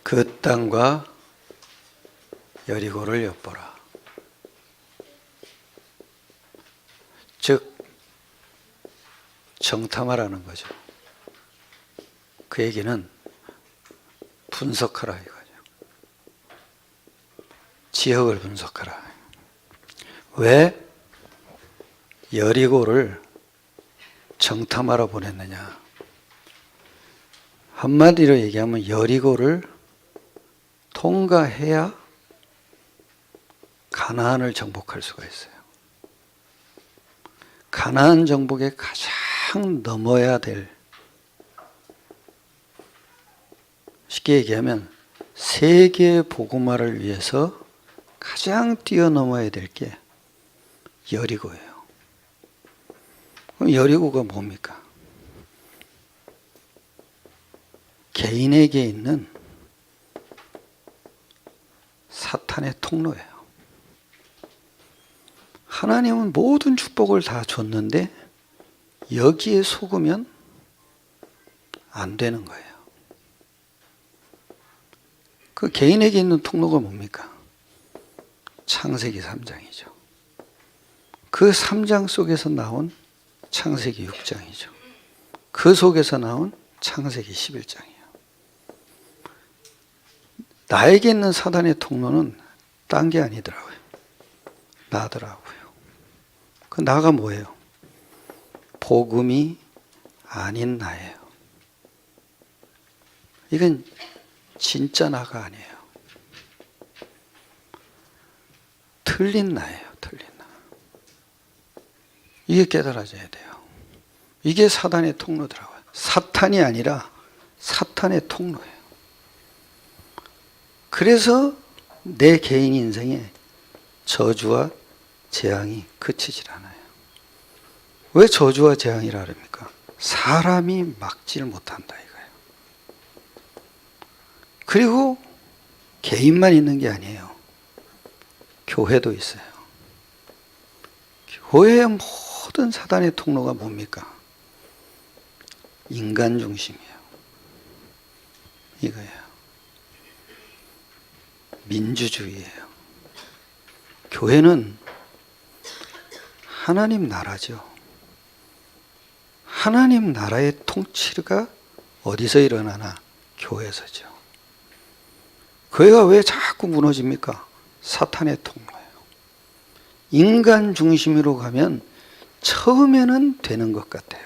그 땅과 여리고를 엿보라. 즉 정탐하라는 거죠. 그 얘기는 분석하라 이거죠. 지역을 분석하라. 왜 여리고를 정탐하러 보냈느냐. 한마디로 얘기하면 여리고를 통과해야 가나안을 정복할 수가 있어요. 가나안 정복의 가장 넘어야 될, 쉽게 얘기하면 세계 복음화를 위해서 가장 뛰어넘어야 될 게 여리고예요. 그럼 여리고가 뭡니까? 개인에게 있는 사탄의 통로예요. 하나님은 모든 축복을 다 줬는데 여기에 속으면 안 되는 거예요. 그 개인에게 있는 통로가 뭡니까? 창세기 3장이죠. 그 3장 속에서 나온 창세기 6장이죠. 그 속에서 나온 창세기 11장이에요. 나에게 있는 사단의 통로는 딴 게 아니더라고요. 나더라고요. 그 나가 뭐예요? 복음이 아닌 나예요. 이건 진짜 나가 아니에요. 틀린 나예요. 틀린 나. 이게 깨달아져야 돼요. 이게 사단의 통로더라고요. 사탄이 아니라 사탄의 통로예요. 그래서 내 개인 인생에 저주와 재앙이 그치질 않아요. 왜 저주와 재앙이라 그럽니까? 사람이 막질 못한다 이거예요. 그리고 개인만 있는 게 아니에요. 교회도 있어요. 교회의 모든 사단의 통로가 뭡니까? 인간 중심이에요. 이거예요. 민주주의예요. 교회는 하나님 나라죠. 하나님 나라의 통치가 어디서 일어나나? 교회에서죠. 교회가 왜 자꾸 무너집니까? 사탄의 통로예요. 인간 중심으로 가면 처음에는 되는 것 같아요.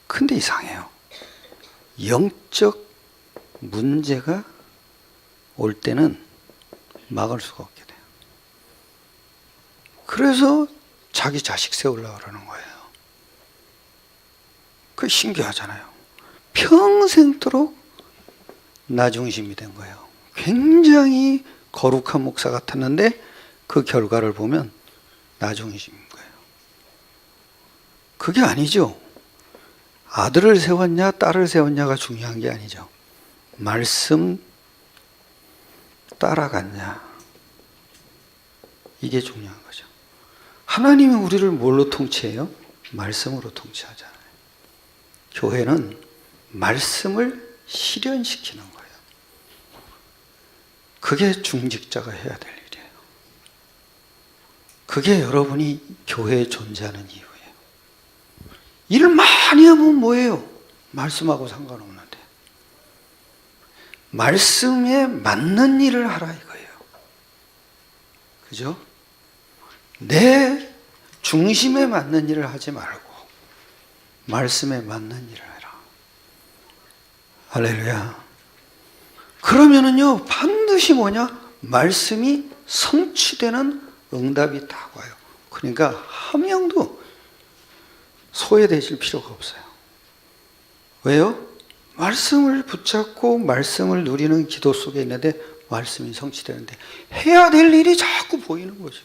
근데 이상해요. 영적 문제가 올 때는 막을 수가 없게 돼요. 그래서 자기 자식 세우려고 그러는 거예요. 그게 신기하잖아요. 평생도록 나 중심이 된 거예요. 굉장히 거룩한 목사 같았는데 그 결과를 보면 나 중심인 거예요. 그게 아니죠. 아들을 세웠냐 딸을 세웠냐가 중요한 게 아니죠. 말씀 따라갔냐, 이게 중요한 거죠. 하나님이 우리를 뭘로 통치해요? 말씀으로 통치하잖아요. 교회는 말씀을 실현시키는 거예요. 그게 중직자가 해야 될 일이에요. 그게 여러분이 교회에 존재하는 이유예요. 일을 많이 하면 뭐예요? 말씀하고 상관없는데. 말씀에 맞는 일을 하라 이거예요. 그죠? 내 중심에 맞는 일을 하지 말고 말씀에 맞는 일을 해라. 할렐루야. 그러면은요, 반드시 뭐냐? 말씀이 성취되는 응답이 다 와요. 그러니까 한 명도 소외되실 필요가 없어요. 왜요? 말씀을 붙잡고 말씀을 누리는 기도 속에 있는데 말씀이 성취되는데 해야 될 일이 자꾸 보이는 거죠.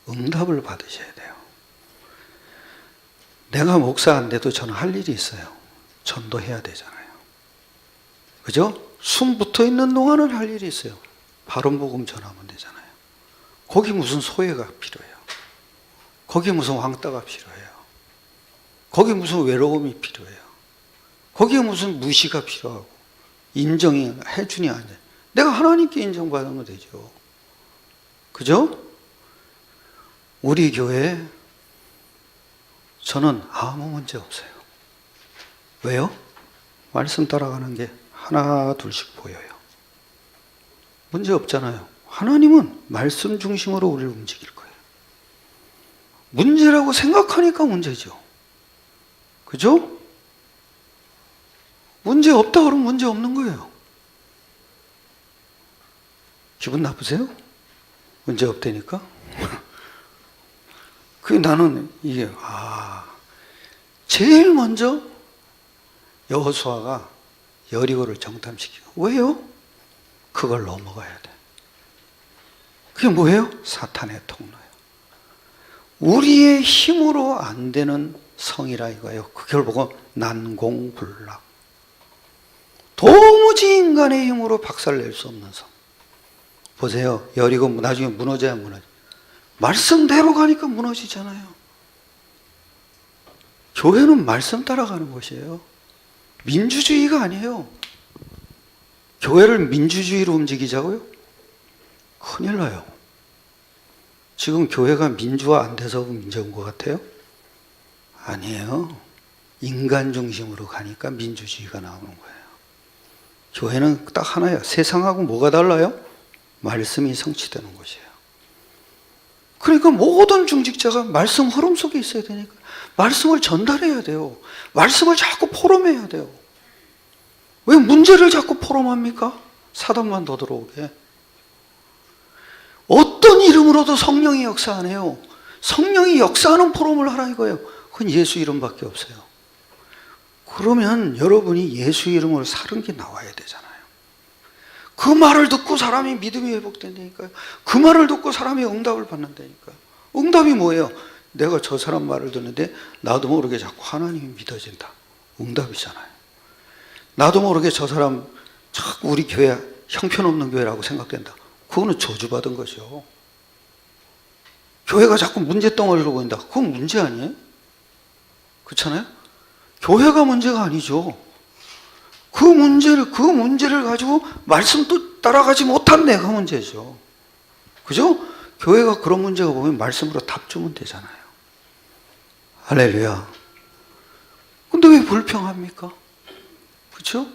응답을 받으셔야 돼요. 내가 목사 안 돼도 저는 할 일이 있어요. 전도해야 되잖아요. 그죠? 숨 붙어 있는 동안은 할 일이 있어요. 바른 복음 전하면 되잖아요. 거기 무슨 소외가 필요해요. 거기 무슨 왕따가 필요해요. 거기 무슨 외로움이 필요해요. 거기에 무슨 무시가 필요하고 인정이 해주니 안 돼. 내가 하나님께 인정받으면 되죠. 그죠? 우리 교회 저는 아무 문제 없어요. 왜요? 말씀 따라가는 게 하나 둘씩 보여요. 문제 없잖아요. 하나님은 말씀 중심으로 우리를 움직일 거예요. 문제라고 생각하니까 문제죠. 그죠? 문제 없다 그러면 문제 없는 거예요. 기분 나쁘세요? 문제 없다니까? 나는 이게, 제일 먼저 여호수아가 여리고를 정탐시키고, 왜요? 그걸 넘어가야 돼. 그게 뭐예요? 사탄의 통로예요. 우리의 힘으로 안 되는 성이라 이거예요. 그걸 보고 난공불락. 도무지 인간의 힘으로 박살낼 수 없는 성. 보세요. 여리고 나중에 무너져야 무너져. 말씀대로 가니까 무너지잖아요. 교회는 말씀 따라가는 것이에요. 민주주의가 아니에요. 교회를 민주주의로 움직이자고요? 큰일 나요. 지금 교회가 민주화 안 돼서 문제인 것 같아요? 아니에요. 인간 중심으로 가니까 민주주의가 나오는 거예요. 교회는 딱 하나예요. 세상하고 뭐가 달라요? 말씀이 성취되는 것이에요. 그러니까 모든 중직자가 말씀 흐름 속에 있어야 되니까 말씀을 전달해야 돼요. 말씀을 자꾸 포럼해야 돼요. 왜 문제를 자꾸 포럼합니까? 사단만 더 들어오게. 어떤 이름으로도 성령이 역사 안 해요. 성령이 역사하는 포럼을 하라 이거예요. 그건 예수 이름밖에 없어요. 그러면 여러분이 예수 이름으로 사는 게 나와야 되잖아요. 그 말을 듣고 사람이 믿음이 회복된다니까요. 그 말을 듣고 사람이 응답을 받는다니까요. 응답이 뭐예요? 내가 저 사람 말을 듣는데 나도 모르게 자꾸 하나님이 믿어진다. 응답이잖아요. 나도 모르게 저 사람 자꾸 우리 교회 형편없는 교회라고 생각된다. 그거는 저주받은 거죠. 교회가 자꾸 문제덩어리로 보인다. 그건 문제 아니에요? 그렇잖아요? 교회가 문제가 아니죠. 그 문제를 가지고 말씀도 따라가지 못한 내가 문제죠. 그죠? 교회가 그런 문제가 보면 말씀으로 답 주면 되잖아요. 할렐루야. 근데 왜 불평합니까? 그렇죠?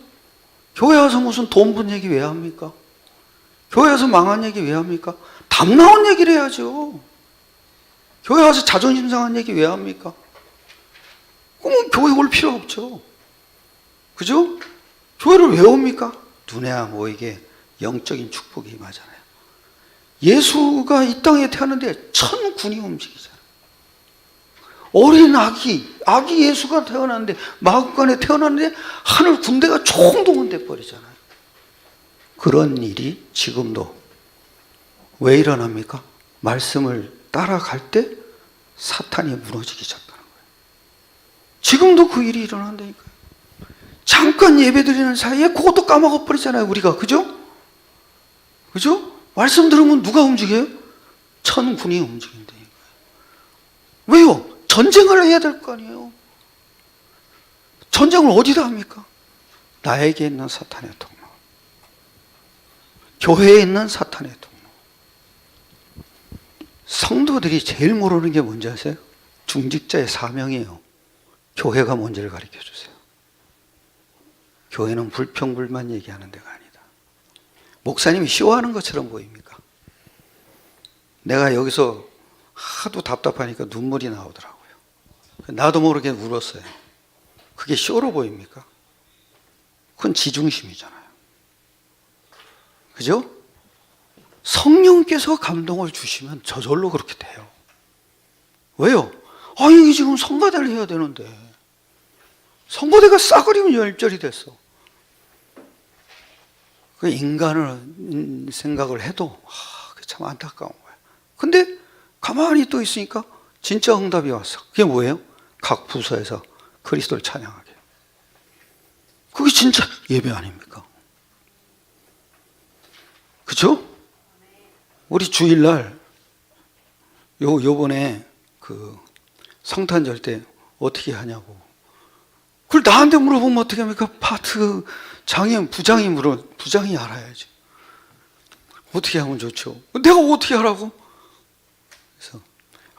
교회 와서 무슨 돈 번 얘기 왜 합니까? 교회 와서 망한 얘기 왜 합니까? 답 나온 얘기를 해야죠. 교회 와서 자존심 상한 얘기 왜 합니까? 그럼 교회 올 필요 없죠. 그죠? 교회를 왜 옵니까? 눈에 안 보이게 영적인 축복이 임하잖아요. 예수가 이 땅에 태어났는데 천군이 움직이잖아요. 어린 아기 예수가 태어났는데, 마구간에 태어났는데 하늘 군대가 총동원돼 버리잖아요. 그런 일이 지금도 왜 일어납니까? 말씀을 따라갈 때 사탄이 무너지기 시작하는 거예요. 지금도 그 일이 일어난다니까요. 잠깐 예배 드리는 사이에 그것도 까먹어 버리잖아요, 우리가. 그죠? 그죠? 말씀 들으면 누가 움직여요? 천군이 움직인다니까요. 왜요? 전쟁을 해야 될 거 아니에요. 전쟁을 어디다 합니까? 나에게 있는 사탄의 통로. 교회에 있는 사탄의 통로. 성도들이 제일 모르는 게 뭔지 아세요? 중직자의 사명이에요. 교회가 뭔지를 가르쳐 주세요. 교회는 불평불만 얘기하는 데가 아니다. 목사님이 쇼하는 것처럼 보입니까? 내가 여기서 하도 답답하니까 눈물이 나오더라고요. 나도 모르게 울었어요. 그게 쇼로 보입니까? 그건 지중심이잖아요. 그죠? 성령께서 감동을 주시면 저절로 그렇게 돼요. 왜요? 이게 지금 성가대를 해야 되는데 성가대가 싸그리면 열절이 됐어. 그 인간을 생각을 해도 그게 참 안타까운 거야. 근데 가만히 또 있으니까 진짜 응답이 왔어. 그게 뭐예요? 각 부서에서 그리스도를 찬양하게. 그게 진짜 예배 아닙니까? 그죠? 우리 주일날 요번에 그 성탄절 때 어떻게 하냐고 그걸 나한테 물어보면 어떻게 합니까? 파트 장애인 부장이 알아야지. 어떻게 하면 좋죠? 내가 어떻게 하라고? 그래서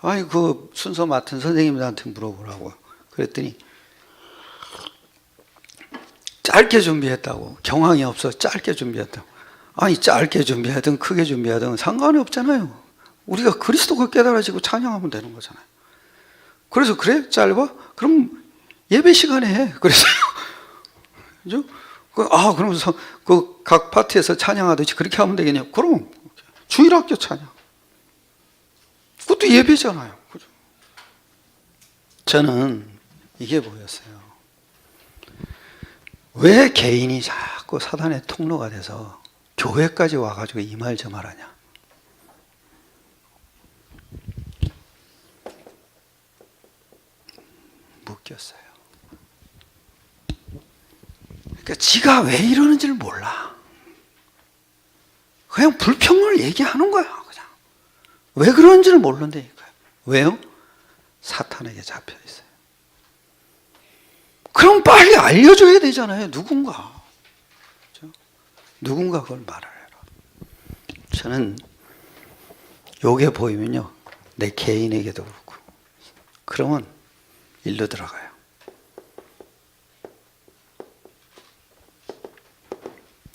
아니 그 순서 맡은 선생님들한테 물어보라고. 그랬더니 짧게 준비했다고. 경황이 없어 짧게 준비했다고. 아니 짧게 준비하든 크게 준비하든 상관이 없잖아요. 우리가 그리스도가 깨달아지고 찬양하면 되는 거잖아요. 그래서 그래? 짧아? 그럼 예배 시간에 해. 그래서 그죠? 그러면서 그 각 파트에서 찬양하듯이 그렇게 하면 되겠냐? 그럼 주일학교 찬양. 그것도 예배잖아요. 그죠? 저는 이게 보였어요. 왜 개인이 자꾸 사단의 통로가 돼서 교회까지 와가지고 이 말 저 말하냐? 묶였어요. 그러니까 지가 왜 이러는지를 몰라. 그냥 불평을 얘기하는 거야. 그냥 왜 그런지를 모른다니까요. 왜요? 사탄에게 잡혀 있어요. 그럼 빨리 알려줘야 되잖아요. 누군가. 그렇죠? 누군가 그걸 말을 해라. 저는 요게 보이면요, 내 개인에게도 그렇고, 그러면 일로 들어가요.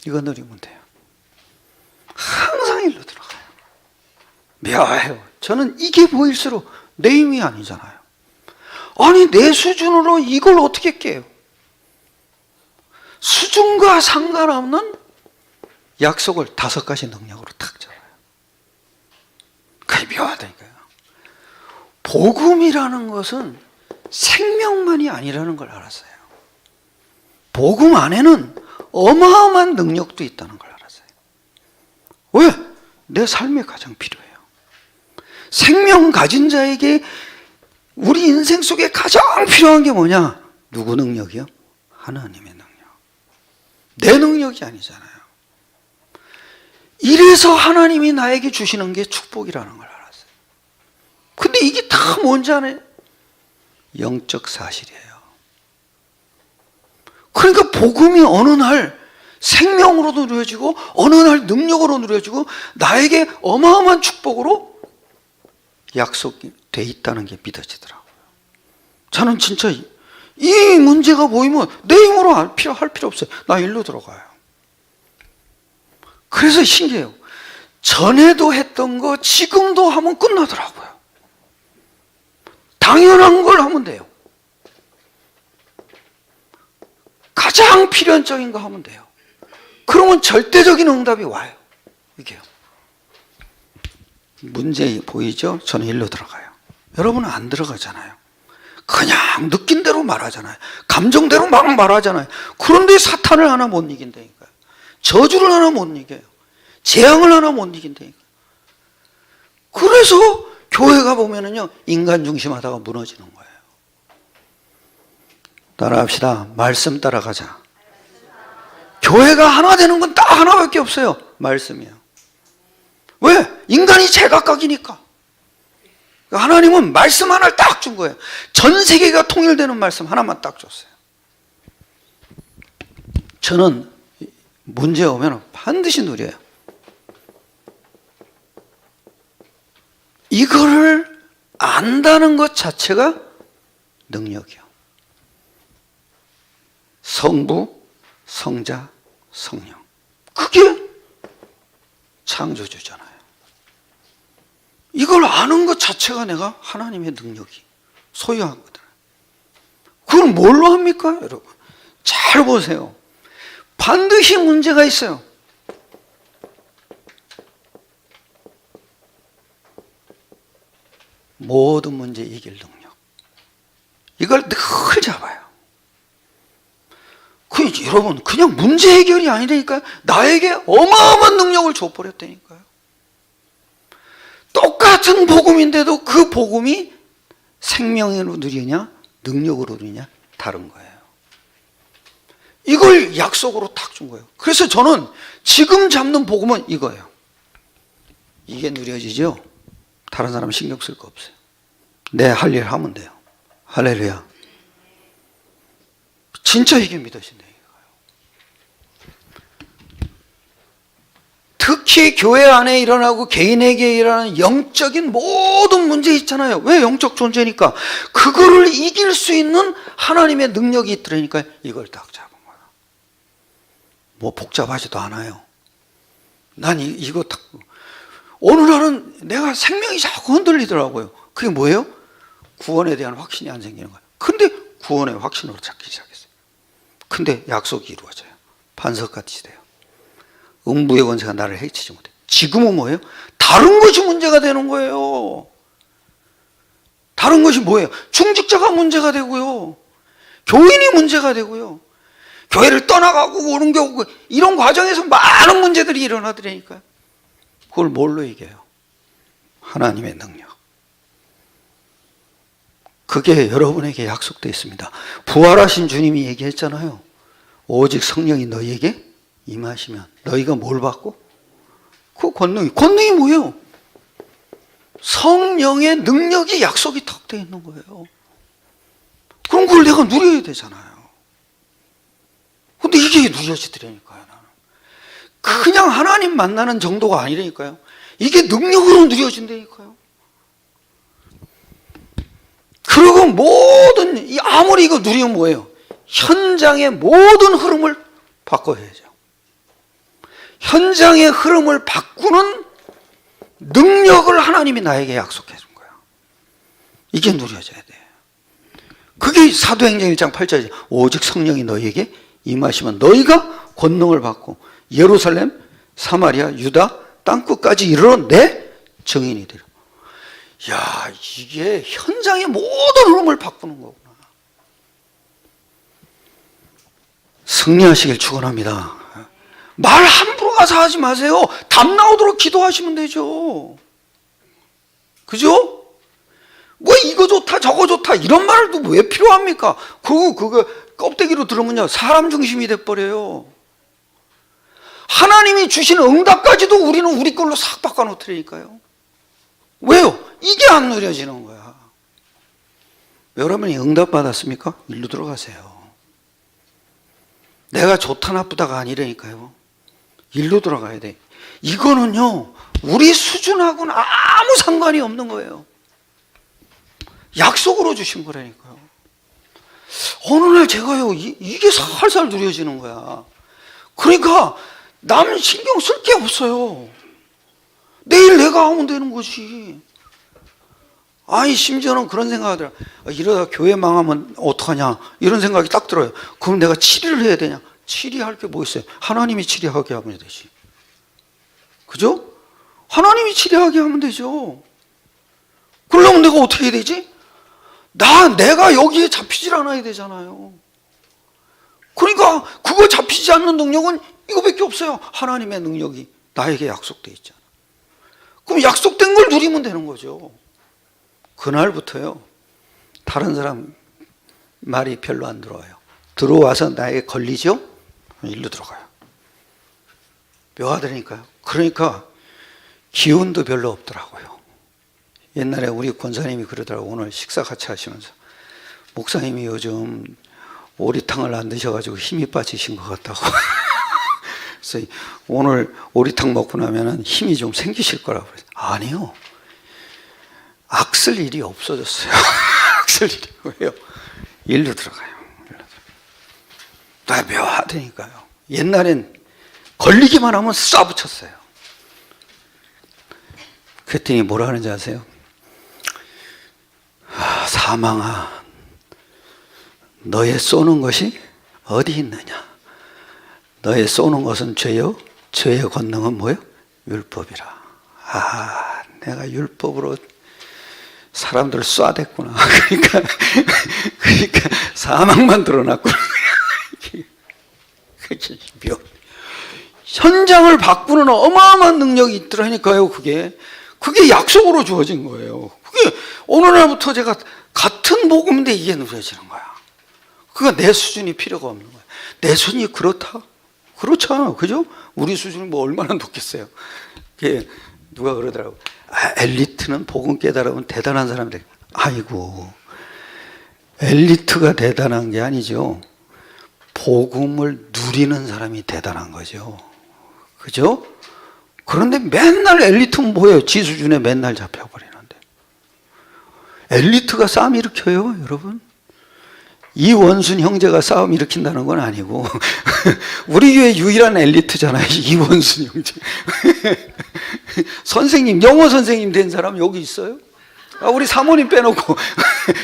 이거 누리면 돼요. 항상 일로 들어가요. 묘해요. 저는 이게 보일수록 내 힘이 아니잖아요. 아니 내 수준으로 이걸 어떻게 깨요? 수준과 상관없는 약속을 5가지 능력으로 탁 잡아요. 그게 묘하다니까요. 복음이라는 것은 생명만이 아니라는 걸 알았어요. 복음 안에는 어마어마한 능력도 있다는 걸 알았어요. 왜? 내 삶에 가장 필요해요. 생명 가진 자에게 우리 인생 속에 가장 필요한 게 뭐냐? 누구 능력이요? 하나님의 능력. 내 능력이 아니잖아요. 이래서 하나님이 나에게 주시는 게 축복이라는 걸 알았어요. 근데 이게 다 뭔지 아나요? 영적 사실이에요. 그러니까 복음이 어느 날 생명으로 누려지고 어느 날 능력으로 누려지고 나에게 어마어마한 축복으로 약속이 돼 있다는 게 믿어지더라고요. 저는 진짜 이 문제가 보이면 내 힘으로 할 필요 없어요. 나 일로 들어가요. 그래서 신기해요. 전에도 했던 거 지금도 하면 끝나더라고요. 당연한 걸 하면 돼요. 가장 필연적인 거 하면 돼요. 그러면 절대적인 응답이 와요. 이게요. 문제 보이죠? 저는 일로 들어가요. 여러분은 안 들어가잖아요. 그냥 느낀 대로 말하잖아요. 감정대로 막 말하잖아요. 그런데 사탄을 하나 못 이긴다니까요. 저주를 하나 못 이겨요. 재앙을 하나 못 이긴다니까요. 그래서 교회가 보면은요, 인간 중심하다가 무너지는 거예요. 따라합시다. 말씀 따라가자. 교회가 하나 되는 건 딱 하나밖에 없어요. 말씀이에요. 왜? 인간이 제각각이니까. 하나님은 말씀 하나를 딱 준 거예요. 전 세계가 통일되는 말씀 하나만 딱 줬어요. 저는 문제 오면 반드시 누려요. 이거를 안다는 것 자체가 능력이요. 성부, 성자, 성령. 그게 창조주잖아요. 이걸 아는 것 자체가 내가 하나님의 능력이 소유한 거다. 그걸 뭘로 합니까, 여러분? 잘 보세요. 반드시 문제가 있어요. 모든 문제 이길 능력. 이걸 늘 잡아요. 여러분, 그냥 문제 해결이 아니라니까요. 나에게 어마어마한 능력을 줘버렸다니까요. 똑같은 복음인데도 그 복음이 생명으로 누리냐 능력으로 누리냐 다른 거예요. 이걸 약속으로 탁 준 거예요. 그래서 저는 지금 잡는 복음은 이거예요. 이게 누려지죠? 다른 사람 신경 쓸 거 없어요. 내 할 일 하면 돼요. 할렐루야. 진짜 이게 믿어진다니까요. 특히 교회 안에 일어나고 개인에게 일어나는 영적인 모든 문제 있잖아요. 왜? 영적 존재니까. 그거를 이길 수 있는 하나님의 능력이 있더라니까요. 이걸 딱 잡은 거야. 뭐 복잡하지도 않아요. 난 이거 딱 어느 날은 내가 생명이 자꾸 흔들리더라고요. 그게 뭐예요? 구원에 대한 확신이 안 생기는 거예요. 근데 구원의 확신으로 찾기 시작했어요. 근데 약속이 이루어져요. 반석같이 돼요. 음부의 권세가 나를 해치지 못해. 지금은 뭐예요? 다른 것이 문제가 되는 거예요. 다른 것이 뭐예요? 중직자가 문제가 되고요. 교인이 문제가 되고요. 교회를 떠나가고 오는 경우 이런 과정에서 많은 문제들이 일어나더라니까요. 그걸 뭘로 이겨요? 하나님의 능력. 그게 여러분에게 약속되어 있습니다. 부활하신 주님이 얘기했잖아요. 오직 성령이 너희에게 임하시면 너희가 뭘 받고? 그 권능이 뭐예요? 성령의 능력이 약속이 탁 되어 있는 거예요. 그럼 그걸 내가 누려야 되잖아요. 근데 이게 누려지더라니까요. 나는. 그냥 하나님 만나는 정도가 아니라니까요. 이게 능력으로 누려진다니까요. 그리고 아무리 이거 누리면 뭐예요? 현장의 모든 흐름을 바꿔야죠. 현장의 흐름을 바꾸는 능력을 하나님이 나에게 약속해 준 거야. 이게 누려져야 돼. 그게 사도행전 1장 8절이죠. 오직 성령이 너희에게 임하시면 너희가 권능을 받고 예루살렘, 사마리아, 유다 땅끝까지 이르러 내 증인이 되리라. 야, 이게 현장의 모든 흐름을 바꾸는 거구나. 승리하시길 축원합니다. 말 함부로 가서 하지 마세요. 답 나오도록 기도하시면 되죠. 그죠? 뭐 이거 좋다 저거 좋다 이런 말도 왜 필요합니까? 그거 껍데기로 들으면요 사람 중심이 돼버려요. 하나님이 주신 응답까지도 우리는 우리 걸로 싹 바꿔놓더라니까요. 왜요? 이게 안 누려지는 거야. 여러분이 응답 받았습니까? 일로 들어가세요. 내가 좋다 나쁘다가 아니라니까요. 일로 들어가야 돼. 이거는요 우리 수준하고는 아무 상관이 없는 거예요. 약속으로 주신 거라니까요. 어느 날 제가요 이게 살살 누려지는 거야. 그러니까 남 신경 쓸 게 없어요. 내일 내가 하면 되는 거지. 아니 심지어는 그런 생각하더라. 이러다 교회 망하면 어떡하냐 이런 생각이 딱 들어요. 그럼 내가 치리를 해야 되냐? 치리할 게 뭐 있어요? 하나님이 치리하게 하면 되지. 그죠? 하나님이 치리하게 하면 되죠. 그러려면 내가 어떻게 해야 되지? 내가 여기에 잡히질 않아야 되잖아요. 그러니까 그거 잡히지 않는 능력은 이거밖에 없어요. 하나님의 능력이 나에게 약속돼 있잖아. 그럼 약속된 걸 누리면 되는 거죠. 그날부터요 다른 사람 말이 별로 안 들어와요. 들어와서 나에게 걸리죠? 일로 들어가요. 묘하다니까요. 그러니까 기운도 별로 없더라고요. 옛날에 우리 권사님이 그러더라고요. 오늘 식사 같이 하시면서 목사님이 요즘 오리탕을 안 드셔가지고 힘이 빠지신 것 같다고. 그래서 오늘 오리탕 먹고 나면 힘이 좀 생기실 거라고 그랬어요. 아니요. 악쓸 일이 없어졌어요. 악쓸 일이 왜요? 일로 들어가요. 다 묘하다니까요. 옛날엔 걸리기만 하면 쏴붙였어요. 그랬더니 뭐라 하는지 아세요? 사망아, 너의 쏘는 것이 어디 있느냐? 너의 쏘는 것은 죄요, 죄의 권능은 뭐요? 율법이라. 내가 율법으로 사람들을 쏴댔구나. 그러니까 사망만 드러났구나. 현장을 바꾸는 어마어마한 능력이 있더라니까요. 그게 약속으로 주어진 거예요. 그게 어느 날부터 제가 같은 복음인데 이게 누려지는 거야. 그러니까 내 수준이 필요가 없는 거야. 내 수준이 그렇다? 그렇잖아. 그죠? 우리 수준이 뭐 얼마나 높겠어요. 누가 그러더라고. 엘리트는 복음 깨달으면 대단한 사람들. 아이고, 엘리트가 대단한 게 아니죠. 복음을 누리는 사람이 대단한 거죠. 그죠? 그런데 맨날 엘리트는 뭐예요? 지수준에 맨날 잡혀버리는데. 엘리트가 싸움 일으켜요, 여러분. 이원순 형제가 싸움 일으킨다는 건 아니고 우리 교회 유일한 엘리트잖아요, 이원순 형제. 선생님, 영어 선생님 된 사람 여기 있어요? 우리 사모님 빼놓고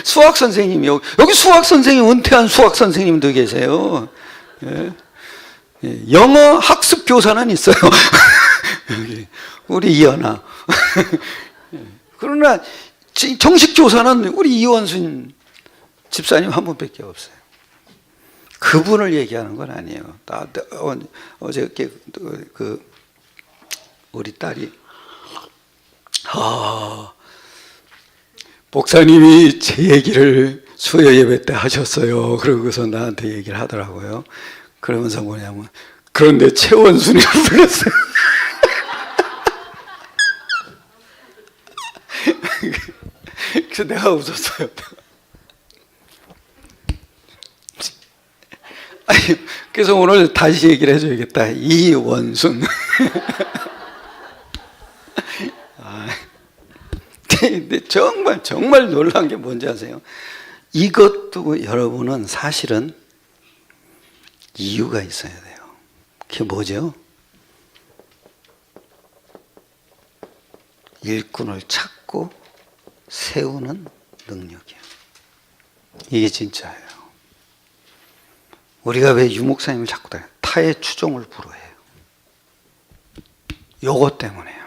수학 선생님이 여기 수학 선생님, 은퇴한 수학 선생님도 계세요. 예. 영어 학습 교사는 있어요. 우리 이현아. 그러나 정식 교사는 우리 이원순 집사님 한 분밖에 없어요. 그분을 얘기하는 건 아니에요. 어저께 우리 딸이 목사님이 제 얘기를 수요 예배 때 하셨어요. 그러고서 나한테 얘기를 하더라고요. 그러면서 뭐냐면, 그런데 최원순이를 불렀어요. 그래서 내가 웃었어요. 그래서 오늘 다시 얘기를 해줘야겠다. 이원순. 근데 정말 놀란 게 뭔지 아세요? 이것도 여러분은 사실은 이유가 있어야 돼요. 그게 뭐죠? 일꾼을 찾고 세우는 능력이에요. 이게 진짜예요. 우리가 왜 유목사님을 자꾸 타의 추종을 불허해요? 요것 때문에요.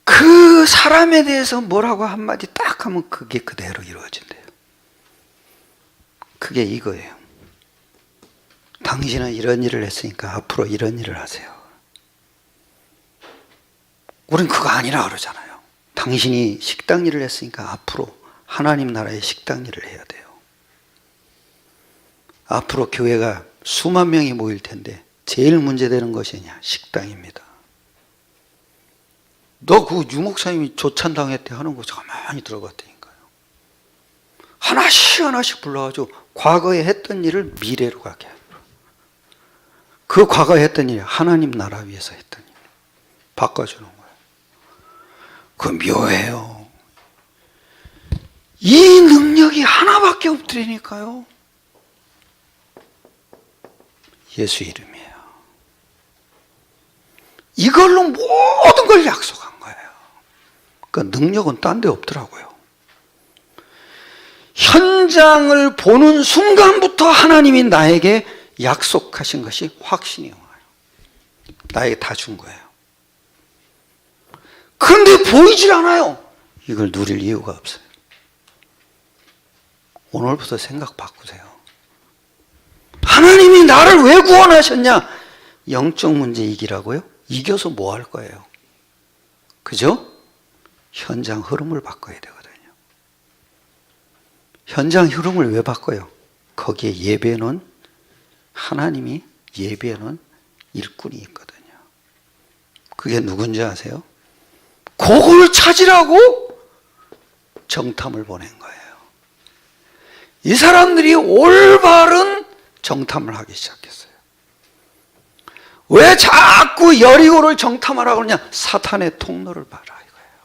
그 사람에 대해서 뭐라고 한마디 딱 하면 그게 그대로 이루어진대요. 그게 이거예요. 당신은 이런 일을 했으니까 앞으로 이런 일을 하세요. 우린 그거 아니라 그러잖아요. 당신이 식당 일을 했으니까 앞으로 하나님 나라의 식당 일을 해야 돼요. 앞으로 교회가 수만 명이 모일 텐데 제일 문제되는 것이냐? 식당입니다. 너 그 유목사님이 조찬당했대 하는 거 가만히 들어봤다니까요. 하나씩 불러가지고 과거에 했던 일을 미래로 가게 하고, 그 과거에 했던 일이 하나님 나라 위해서 했던 일 바꿔주는 거예요. 그 묘해요. 이 능력이 하나밖에 없더라니까요. 예수 이름이에요. 이걸로 모든 걸 약속한 거예요. 그러니까 능력은 딴 데 없더라고요. 현장을 보는 순간부터 하나님이 나에게 약속하신 것이 확신이 와요. 나에게 다 준 거예요. 그런데 보이질 않아요. 이걸 누릴 이유가 없어요. 오늘부터 생각 바꾸세요. 하나님이 나를 왜 구원하셨냐? 영적 문제 이기라고요? 이겨서 뭐 할 거예요? 그죠? 현장 흐름을 바꿔야 되거든요. 현장 흐름을 왜 바꿔요? 거기에 예배는 하나님이 예배는 일꾼이 있거든요. 그게 누군지 아세요? 그걸 찾으라고 정탐을 보낸 거예요. 이 사람들이 올바른 정탐을 하기 시작했어요. 왜 자꾸 여리고를 정탐하라고 그러냐? 사탄의 통로를 봐라 이거예요.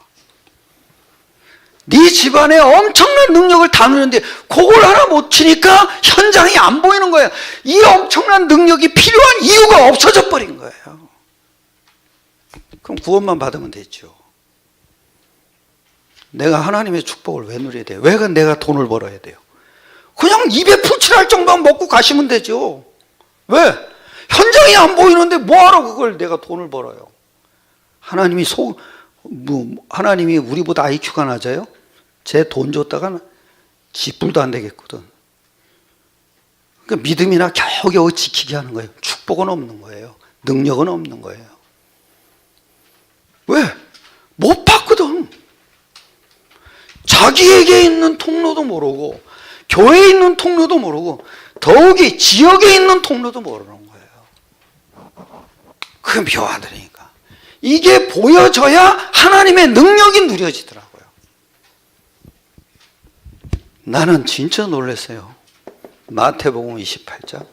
네 집안에 엄청난 능력을 다루는데 그걸 하나 못 치니까 현장이 안 보이는 거예요. 이 엄청난 능력이 필요한 이유가 없어져 버린 거예요. 그럼 구원만 받으면 되죠. 내가 하나님의 축복을 왜 누려야 돼요? 왜 내가 돈을 벌어야 돼요? 그냥 입에 풀칠할 정도만 먹고 가시면 되죠. 왜? 현장이 안 보이는데 뭐하러 그걸 내가 돈을 벌어요? 하나님이 우리보다 IQ가 낮아요? 제 돈 줬다가 지불도 안 되겠거든. 그러니까 믿음이나 겨우겨우 지키게 하는 거예요. 축복은 없는 거예요. 능력은 없는 거예요. 왜? 못 봤거든. 자기에게 있는 통로도 모르고 교회에 있는 통로도 모르고 더욱이 지역에 있는 통로도 모르는 거예요. 그 묘하더니까. 이게 보여져야 하나님의 능력이 누려지더라고요. 나는 진짜 놀랐어요. 마태복음 28장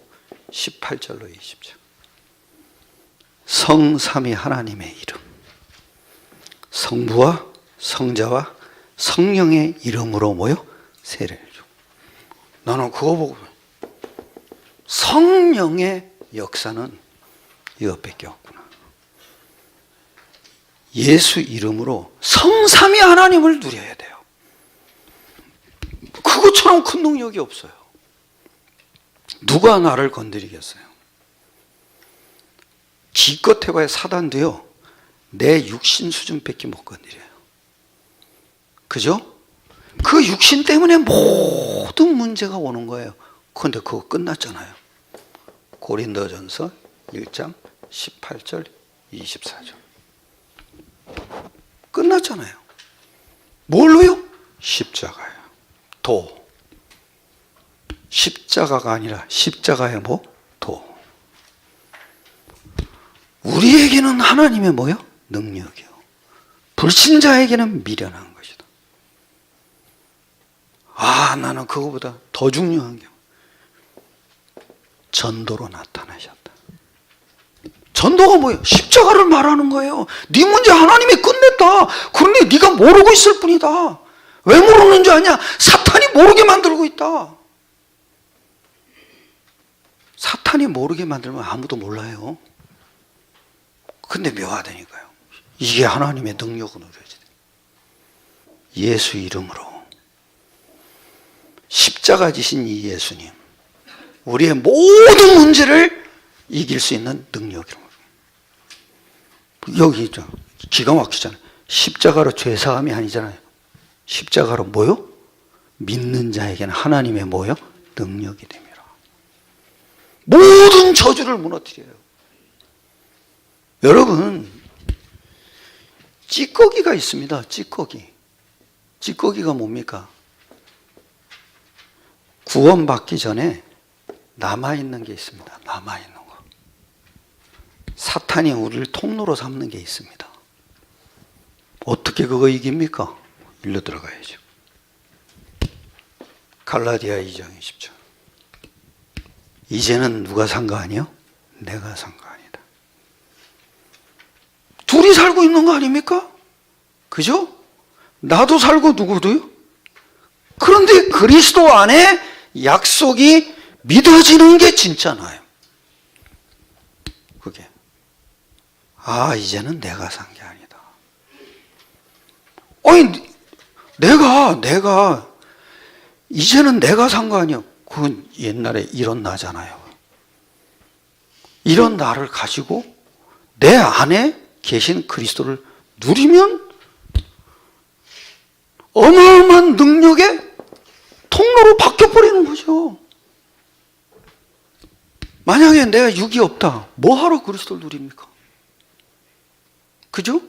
18절로 20절. 성삼위 하나님의 이름, 성부와 성자와 성령의 이름으로 모여 세례를 주고. 나는 그거 보고 성령의 역사는 이것밖에 없구나. 예수 이름으로 성삼위 하나님을 누려야 돼요. 그것처럼 큰 능력이 없어요. 누가 나를 건드리겠어요? 기껏 해봐야 사단도요, 내 육신 수준밖에 못 건드려요. 그죠? 그 육신 때문에 모든 문제가 오는 거예요. 그런데 그거 끝났잖아요. 고린도전서 1장 18절 24절. 끝났잖아요. 뭘로요? 십자가요. 도. 십자가가 아니라 십자가의 뭐? 도. 우리에게는 하나님의 뭐요? 능력이요. 불신자에게는 미련한 것이다. 아, 나는 그거보다 더 중요한 게 전도로 나타나셨다. 전도가 뭐예요? 십자가를 말하는 거예요. 네 문제 하나님이 끝냈다. 그런데 네가 모르고 있을 뿐이다. 왜 모르는 줄 아냐? 사탄이 모르게 만들고 있다. 사탄이 모르게 만들면 아무도 몰라요. 근데 묘하다니까요. 이게 하나님의 능력으로 이루어지다. 예수 이름으로 십자가 지신 이 예수님, 우리의 모든 문제를 이길 수 있는 능력이라고. 여기 있죠. 기가 막히잖아요. 십자가로 죄사함이 아니잖아요. 십자가로 뭐요? 믿는 자에게는 하나님의 뭐요? 능력이 됩니다. 모든 저주를 무너뜨려요. 여러분, 찌꺼기가 있습니다. 찌꺼기. 찌꺼기가 뭡니까? 구원받기 전에 남아있는 게 있습니다. 남아있는 거. 사탄이 우리를 통로로 삼는 게 있습니다. 어떻게 그거 이깁니까? 일로 들어가야죠. 갈라디아 2장 20절. 이제는 누가 산 거 아니요? 내가 산 거 아니다. 둘이 살고 있는 거 아닙니까? 그죠? 나도 살고 누구도요? 그런데 그리스도 안에 약속이 믿어지는 게 진짜 나요. 그게. 아, 이제는 내가 산 게 아니다. 아니, 내가, 이제는 내가 산 거 아니야. 그건 옛날에 이런 나잖아요. 이런 나를 가지고 내 안에 계신 그리스도를 누리면 어마어마한 능력의 통로로 바뀌어버리는 거죠. 만약에 내가 육이 없다. 뭐하러 그리스도를 누립니까? 그죠?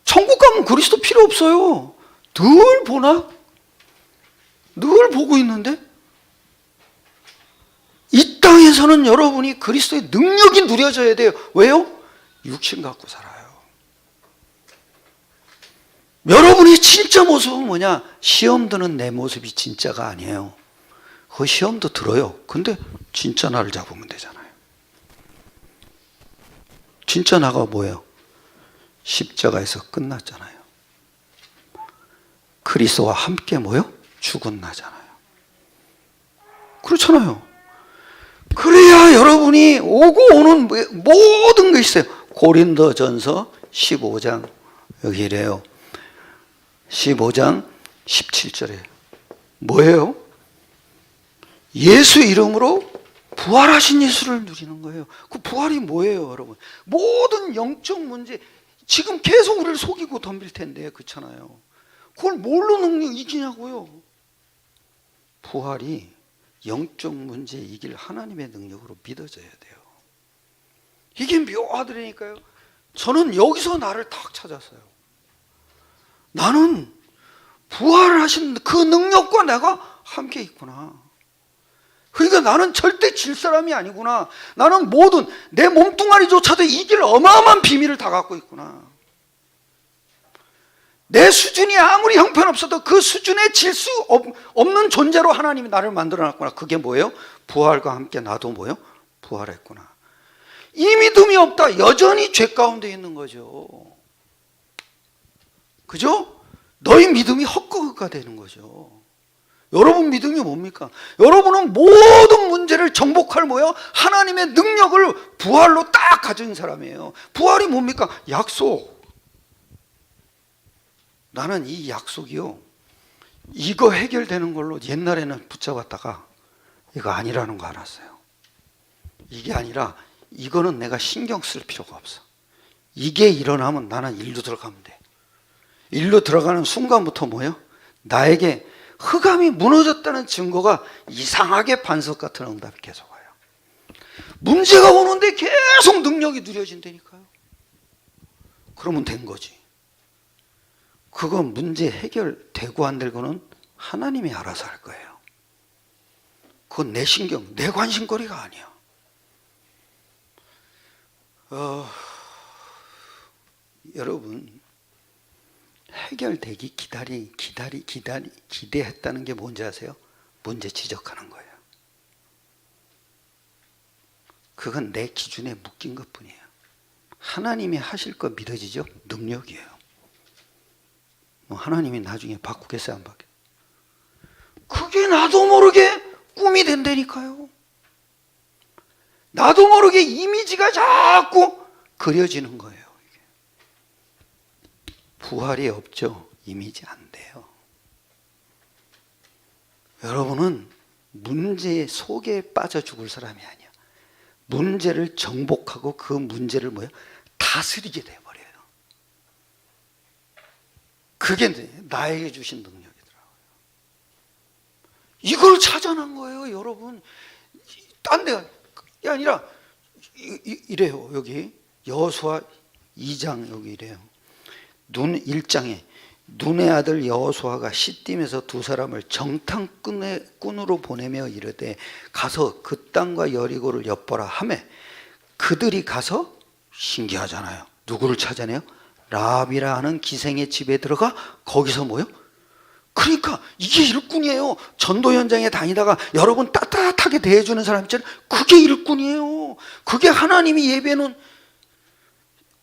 천국 가면 그리스도 필요 없어요. 늘 보나? 늘 보고 있는데? 이 땅에서는 여러분이 그리스도의 능력이 누려져야 돼요. 왜요? 육신 갖고 살아요. 여러분이 진짜 모습은 뭐냐? 시험 드는 내 모습이 진짜가 아니에요. 그 시험도 들어요. 근데 진짜 나를 잡으면 되잖아요. 진짜 나가 뭐예요? 십자가에서 끝났잖아요. 그리스도와 함께 뭐요? 죽은 나잖아요. 그렇잖아요. 그래야 여러분이 오고 오는 모든 게 있어요. 고린도전서 15장 여기 이래요. 15장 17절에 뭐예요? 예수 이름으로 부활하신 예수를 누리는 거예요. 그 부활이 뭐예요, 여러분? 모든 영적 문제, 지금 계속 우리를 속이고 덤빌 텐데, 그렇잖아요. 그걸 뭘로 능력 이기냐고요? 부활이 영적 문제 이길 하나님의 능력으로 믿어져야 돼요. 이게 묘하더라니까요. 저는 여기서 나를 탁 찾았어요. 나는 부활을 하신 그 능력과 내가 함께 있구나. 그러니까 나는 절대 질 사람이 아니구나. 나는 모든 내 몸뚱아리조차도 이길 어마어마한 비밀을 다 갖고 있구나. 내 수준이 아무리 형편없어도 그 수준에 질 수 없는 존재로 하나님이 나를 만들어놨구나. 그게 뭐예요? 부활과 함께 나도 뭐예요? 부활했구나. 이 믿음이 없다. 여전히 죄 가운데 있는 거죠. 그죠? 너희 믿음이 헛것가 되는 거죠. 여러분 믿음이 뭡니까? 여러분은 모든 문제를 정복할 뭐예요? 하나님의 능력을 부활로 딱 가진 사람이에요. 부활이 뭡니까? 약속. 나는 이 약속이요, 이거 해결되는 걸로 옛날에는 붙잡았다가 이거 아니라는 거 알았어요. 이게 아니라 이거는 내가 신경 쓸 필요가 없어. 이게 일어나면 나는 일로 들어가면 돼. 일로 들어가는 순간부터 뭐예요? 나에게 흑암이 무너졌다는 증거가 이상하게 반석 같은 응답이 계속 와요. 문제가 오는데 계속 능력이 누려진다니까요. 그러면 된 거지. 그건 문제 해결되고 안 되고는 하나님이 알아서 할 거예요. 그건 내 신경, 내 관심거리가 아니야. 여러분, 해결되기 기대했다는 게 뭔지 아세요? 문제 지적하는 거예요. 그건 내 기준에 묶인 것 뿐이에요. 하나님이 하실 거 믿어지죠? 능력이에요. 하나님이 나중에 바꾸겠어요, 안 바뀌어요? 그게 나도 모르게 꿈이 된다니까요. 나도 모르게 이미지가 자꾸 그려지는 거예요. 이게. 부활이 없죠? 이미지 안 돼요. 여러분은 문제 속에 빠져 죽을 사람이 아니야. 문제를 정복하고 그 문제를 뭐예요? 다스리게 돼버려요. 그게 나에게 주신 능력이더라고요. 이걸 찾아낸 거예요, 여러분. 딴 데가 아니라 이래요. 여기 여호수아 2장 여기 이래요. 1장에 눈의 아들 여호수아가 시딤에서 두 사람을 정탐꾼으로 보내며 이르되 가서 그 땅과 여리고를 엿보라 하매 그들이 가서, 신기하잖아요, 누구를 찾아내요? 라합이라 하는 기생의 집에 들어가 거기서 뭐요? 그러니까 이게 일꾼이에요. 전도 현장에 다니다가 여러분 따뜻하게 대해주는 사람 있잖아요. 그게 일꾼이에요. 그게 하나님이 예배는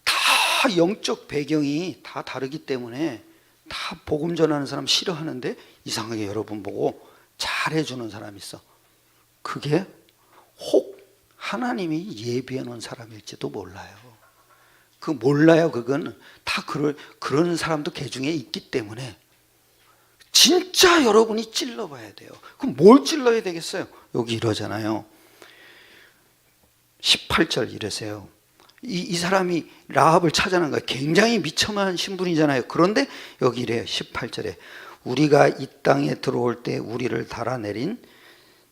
다 영적 배경이 다 다르기 때문에 다 복음 전하는 사람 싫어하는데 이상하게 여러분 보고 잘해주는 사람이 있어. 그게 혹 하나님이 예비해 놓은 사람일지도 몰라요. 그 몰라요. 그건 다 그런 사람도 개중에 있기 때문에 진짜 여러분이 찔러봐야 돼요. 그럼 뭘 찔러야 되겠어요? 여기 이러잖아요. 18절 이러세요. 이 사람이 라합을 찾아낸 거예요. 굉장히 미천한 신분이잖아요. 그런데 여기 이래요. 18절에 우리가 이 땅에 들어올 때 우리를 달아내린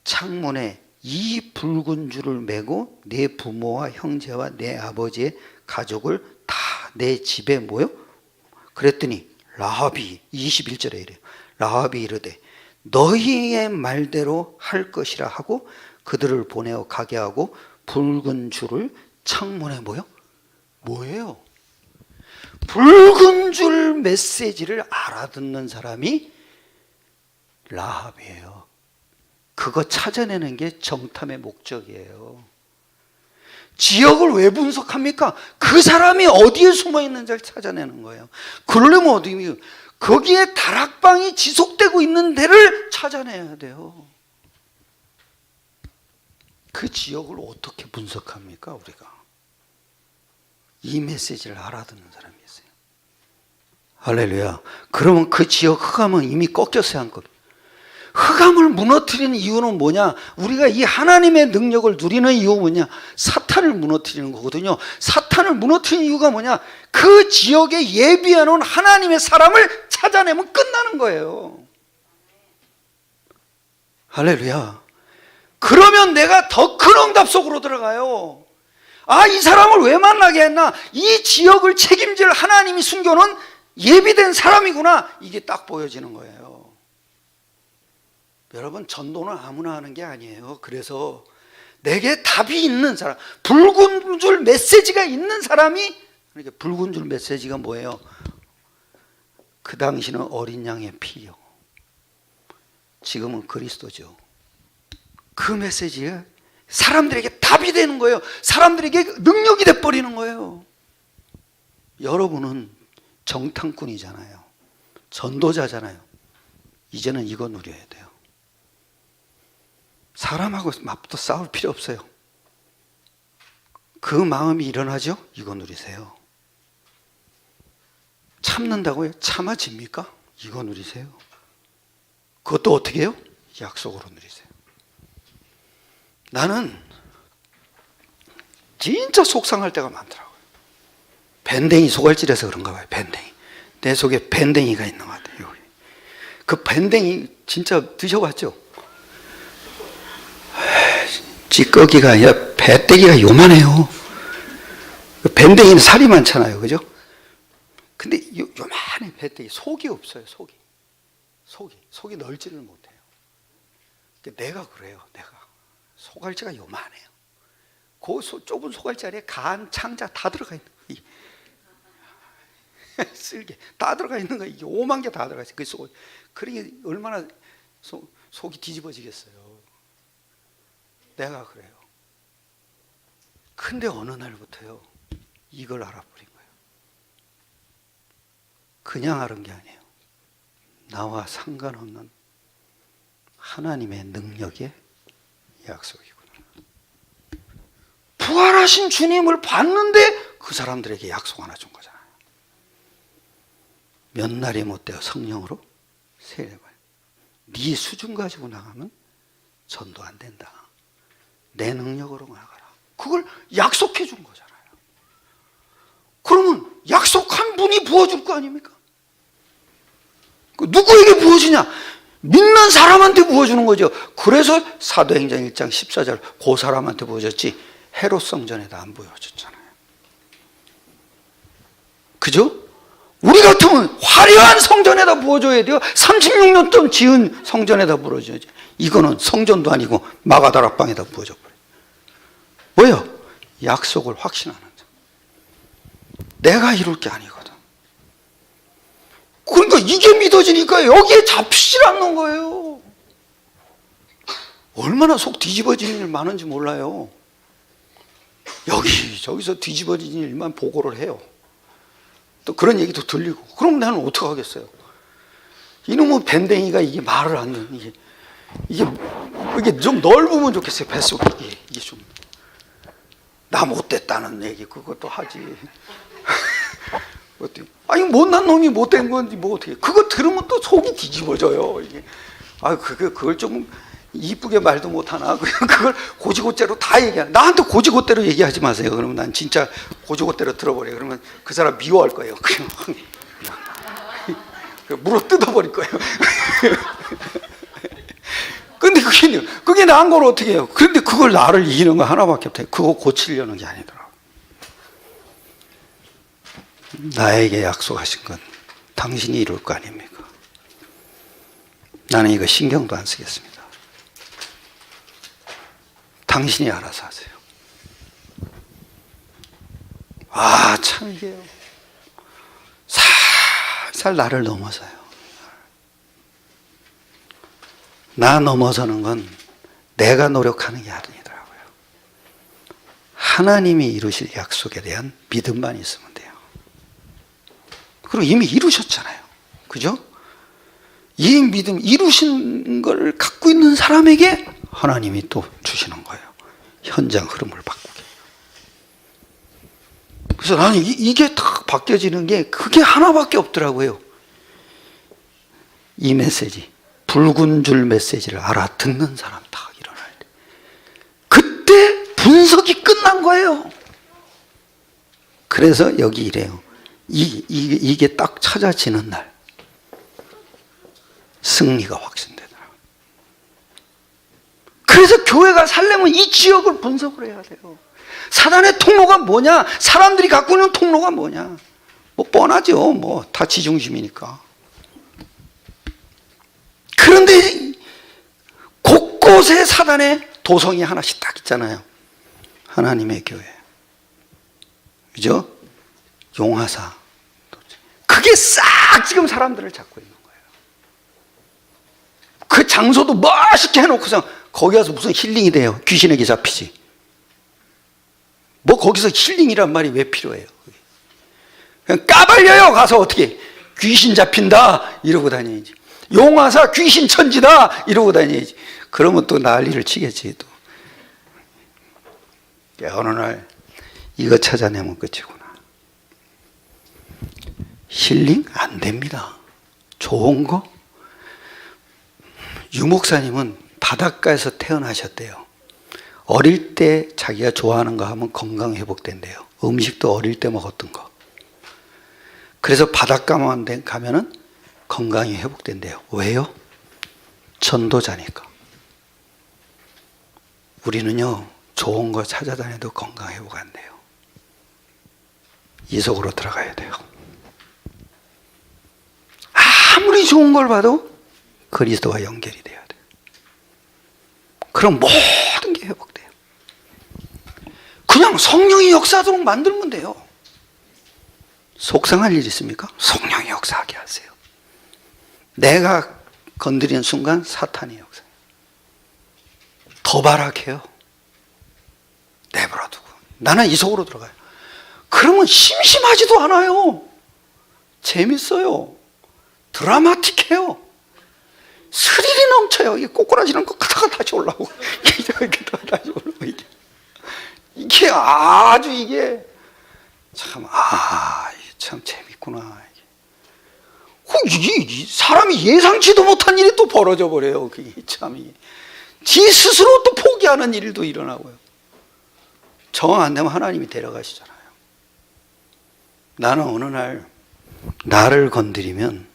창문에 이 붉은 줄을 메고 내 부모와 형제와 내 아버지의 가족을 다 내 집에 모여? 그랬더니 라합이 21절에 이래요. 라합이 이르되 너희의 말대로 할 것이라 하고 그들을 보내어 가게 하고 붉은 줄을 창문에 모여? 뭐예요? 붉은 줄 메시지를 알아듣는 사람이 라합이에요. 그거 찾아내는 게 정탐의 목적이에요. 지역을 왜 분석합니까? 그 사람이 어디에 숨어 있는지를 찾아내는 거예요. 그러려면 어디, 거기에 다락방이 지속되고 있는 데를 찾아내야 돼요. 그 지역을 어떻게 분석합니까, 우리가? 이 메시지를 알아듣는 사람이 있어요. 할렐루야. 그러면 그 지역 흑암은 이미 꺾였어요, 안 꺾였어요? 흑암을 무너뜨리는 이유는 뭐냐? 우리가 이 하나님의 능력을 누리는 이유가 뭐냐? 사탄을 무너뜨리는 거거든요. 사탄을 무너뜨리는 이유가 뭐냐? 그 지역에 예비해 놓은 하나님의 사람을 찾아내면 끝나는 거예요. 할렐루야. 그러면 내가 더 큰 응답 속으로 들어가요. 아, 이 사람을 왜 만나게 했나? 이 지역을 책임질 하나님이 숨겨놓은 예비된 사람이구나. 이게 딱 보여지는 거예요. 여러분, 전도는 아무나 하는 게 아니에요. 그래서 내게 답이 있는 사람, 붉은 줄 메시지가 있는 사람이, 그러니까 붉은 줄 메시지가 뭐예요? 그 당시는 어린 양의 피요. 지금은 그리스도죠. 그 메시지가 사람들에게 답이 되는 거예요. 사람들에게 능력이 돼버리는 거예요. 여러분은 정탐꾼이잖아요. 전도자잖아요. 이제는 이거 누려야 돼요. 사람하고 맞붙어 싸울 필요 없어요. 그 마음이 일어나죠? 이거 누리세요. 참는다고요? 참아집니까? 이거 누리세요. 그것도 어떻게 해요? 약속으로 누리세요. 나는 진짜 속상할 때가 많더라고요. 밴댕이 소갈질해서 그런가 봐요. 밴댕이. 내 속에 밴댕이가 있는 것 같아요. 여기. 그 밴댕이 진짜 드셔봤죠? 찌꺼기가 아니라 배때기가 요만해요. 밴댕이는 살이 많잖아요. 그죠? 근데 요만해 배때기. 속이 없어요. 속이 넓지를 못해요. 내가 그래요. 내가 소갈치가 요만해요. 그 좁은 소갈치 안에 간, 창자 다 들어가 있는 거예요. 쓸개 다 들어가 있는 거예요. 이게 5만 개 다 들어가 있어요. 그 속. 그러니 얼마나 속이 뒤집어지겠어요. 내가 그래요. 근데 어느 날부터요, 이걸 알아버린 거예요. 그냥 알은 게 아니에요. 나와 상관없는 하나님의 능력의 약속이구나. 부활하신 주님을 봤는데 그 사람들에게 약속 하나 준 거잖아요. 몇 날이 못 되어 성령으로 세례받아요. 네 수준 가지고 나가면 전도 안 된다. 내 능력으로 나가라. 그걸 약속해 준 거잖아요. 그러면 약속한 분이 부어줄 거 아닙니까? 누구에게 부어주냐? 믿는 사람한테 부어주는 거죠. 그래서 사도행전 1장 14절 그 사람한테 부어줬지 헤롯 성전에다 안 부어줬잖아요. 그죠? 우리 같으면 화려한 성전에다 부어줘야 돼요. 36년 동안 지은 성전에다 부어줘야지. 이거는 성전도 아니고 마가다락방에다 부어줘 버려요. 뭐예요? 약속을 확신하는 자. 내가 이룰 게 아니거든. 그러니까 이게 믿어지니까 여기에 잡히질 않는 거예요. 얼마나 속 뒤집어지는 일 많은지 몰라요. 저기서 뒤집어지는 일만 보고를 해요. 또 그런 얘기도 들리고. 그럼 나는 어떻게 하겠어요? 이놈의 밴댕이가 이게 말을 안 듣는 이게 좀 넓으면 좋겠어요. 뱃속이 이게 좀 나 못됐다는 얘기 그것도 하지. 아니 못난 놈이 못된 건지 뭐 어떻게? 그거 들으면 또 속이 뒤집어져요. 이게 그걸 좀 이쁘게 말도 못하나? 그걸 고지고대로 다 얘기하나? 나한테 고지고대로 얘기하지 마세요. 그러면 난 진짜 고지고대로 들어버려요. 그러면 그 사람 미워할 거예요. 그냥 물어 뜯어버릴 거예요. 근데 그게 나은 걸 어떻게 해요? 그런데 그걸 나를 이기는 거 하나밖에 없어요. 그거 고치려는 게 아니더라고요. 나에게 약속하신 건 당신이 이룰 거 아닙니까? 나는 이거 신경도 안 쓰겠습니다. 당신이 알아서 하세요. 참 이게요. 살살 나를 넘어서요. 나 넘어서는 건 내가 노력하는 게 아니더라고요. 하나님이 이루실 약속에 대한 믿음만 있으면 돼요. 그리고 이미 이루셨잖아요. 그죠? 이 믿음, 이루신 걸 갖고 있는 사람에게 하나님이 또 주시는 거예요. 현장 흐름을 바꾸게. 그래서 나는 이게 딱 바뀌어지는 게 그게 하나밖에 없더라고요. 이 메시지. 붉은 줄 메시지를 알아듣는 사람 다 일어날 때. 그때 분석이 끝난 거예요. 그래서 여기 이래요. 이게 딱 찾아지는 날 승리가 확신되더라고요. 그래서 교회가 살려면 이 지역을 분석을 해야 돼요. 사단의 통로가 뭐냐? 사람들이 갖고 있는 통로가 뭐냐? 뭐 뻔하죠. 뭐 다 지중심이니까. 그런데 곳곳에 사단의 도성이 하나씩 딱 있잖아요. 하나님의 교회. 그죠? 용화사. 그게 싹 지금 사람들을 잡고 있는 거예요. 그 장소도 멋있게 해놓고서 거기 가서 무슨 힐링이 돼요? 귀신에게 잡히지. 뭐 거기서 힐링이란 말이 왜 필요해요? 그냥 까발려요. 가서 어떻게 귀신 잡힌다 이러고 다녀야지. 용화사 귀신 천지다 이러고 다녀야지. 그러면 또 난리를 치겠지. 또 어느 날 이거 찾아내면 끝이구나. 힐링 안 됩니다. 좋은 거? 유 목사님은 바닷가에서 태어나셨대요. 어릴 때 자기가 좋아하는 거 하면 건강 회복된대요. 음식도 어릴 때 먹었던 거. 그래서 바닷가만 가면은 건강이 회복된대요. 왜요? 전도자니까. 우리는요, 좋은 거 찾아다녀도 건강 회복 안 돼요. 이 속으로 들어가야 돼요. 아무리 좋은 걸 봐도 그리스도와 연결이 돼야 돼요. 그럼 모든 게 회복돼요. 그냥 성령이 역사하도록 만들면 돼요. 속상할 일 있습니까? 성령이 역사하게 하세요. 내가 건드리는 순간 사탄이 역사해요. 더 발악해요. 내버려두고 나는 이 속으로 들어가요. 그러면 심심하지도 않아요. 재밌어요. 드라마틱해요. 스릴이 넘쳐요. 이게 꼬꾸라지는 거 가다가 다시 올라오고 이렇게 다시 올라오고 이게 아주 이게 참 재밌구나. 이게 사람이 예상치도 못한 일이 또 벌어져 버려요. 그게 참 지 스스로 또 포기하는 일도 일어나고요. 정 안 되면 하나님이 데려가시잖아요. 나는 어느 날 나를 건드리면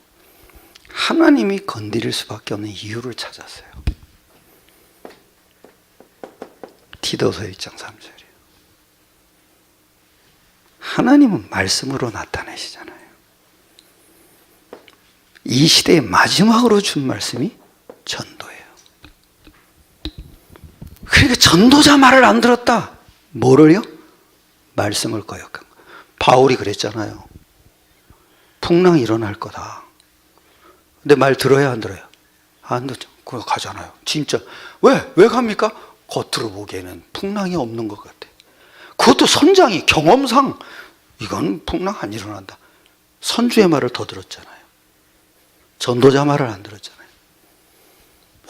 하나님이 건드릴 수밖에 없는 이유를 찾았어요. 디도서 1장 3절이에요. 하나님은 말씀으로 나타내시잖아요. 이 시대의 마지막으로 준 말씀이 전도예요. 그러니까 전도자 말을 안 들었다. 뭐를요? 말씀을 거역한 거. 바울이 그랬잖아요. 풍랑이 일어날 거다. 근데 말 들어야 안 들어요? 안 듣죠. 그거 가잖아요. 진짜. 왜 갑니까? 겉으로 보기에는 풍랑이 없는 것 같아. 그것도 선장이 경험상 이건 풍랑 안 일어난다. 선주의 말을 더 들었잖아요. 전도자 말을 안 들었잖아요.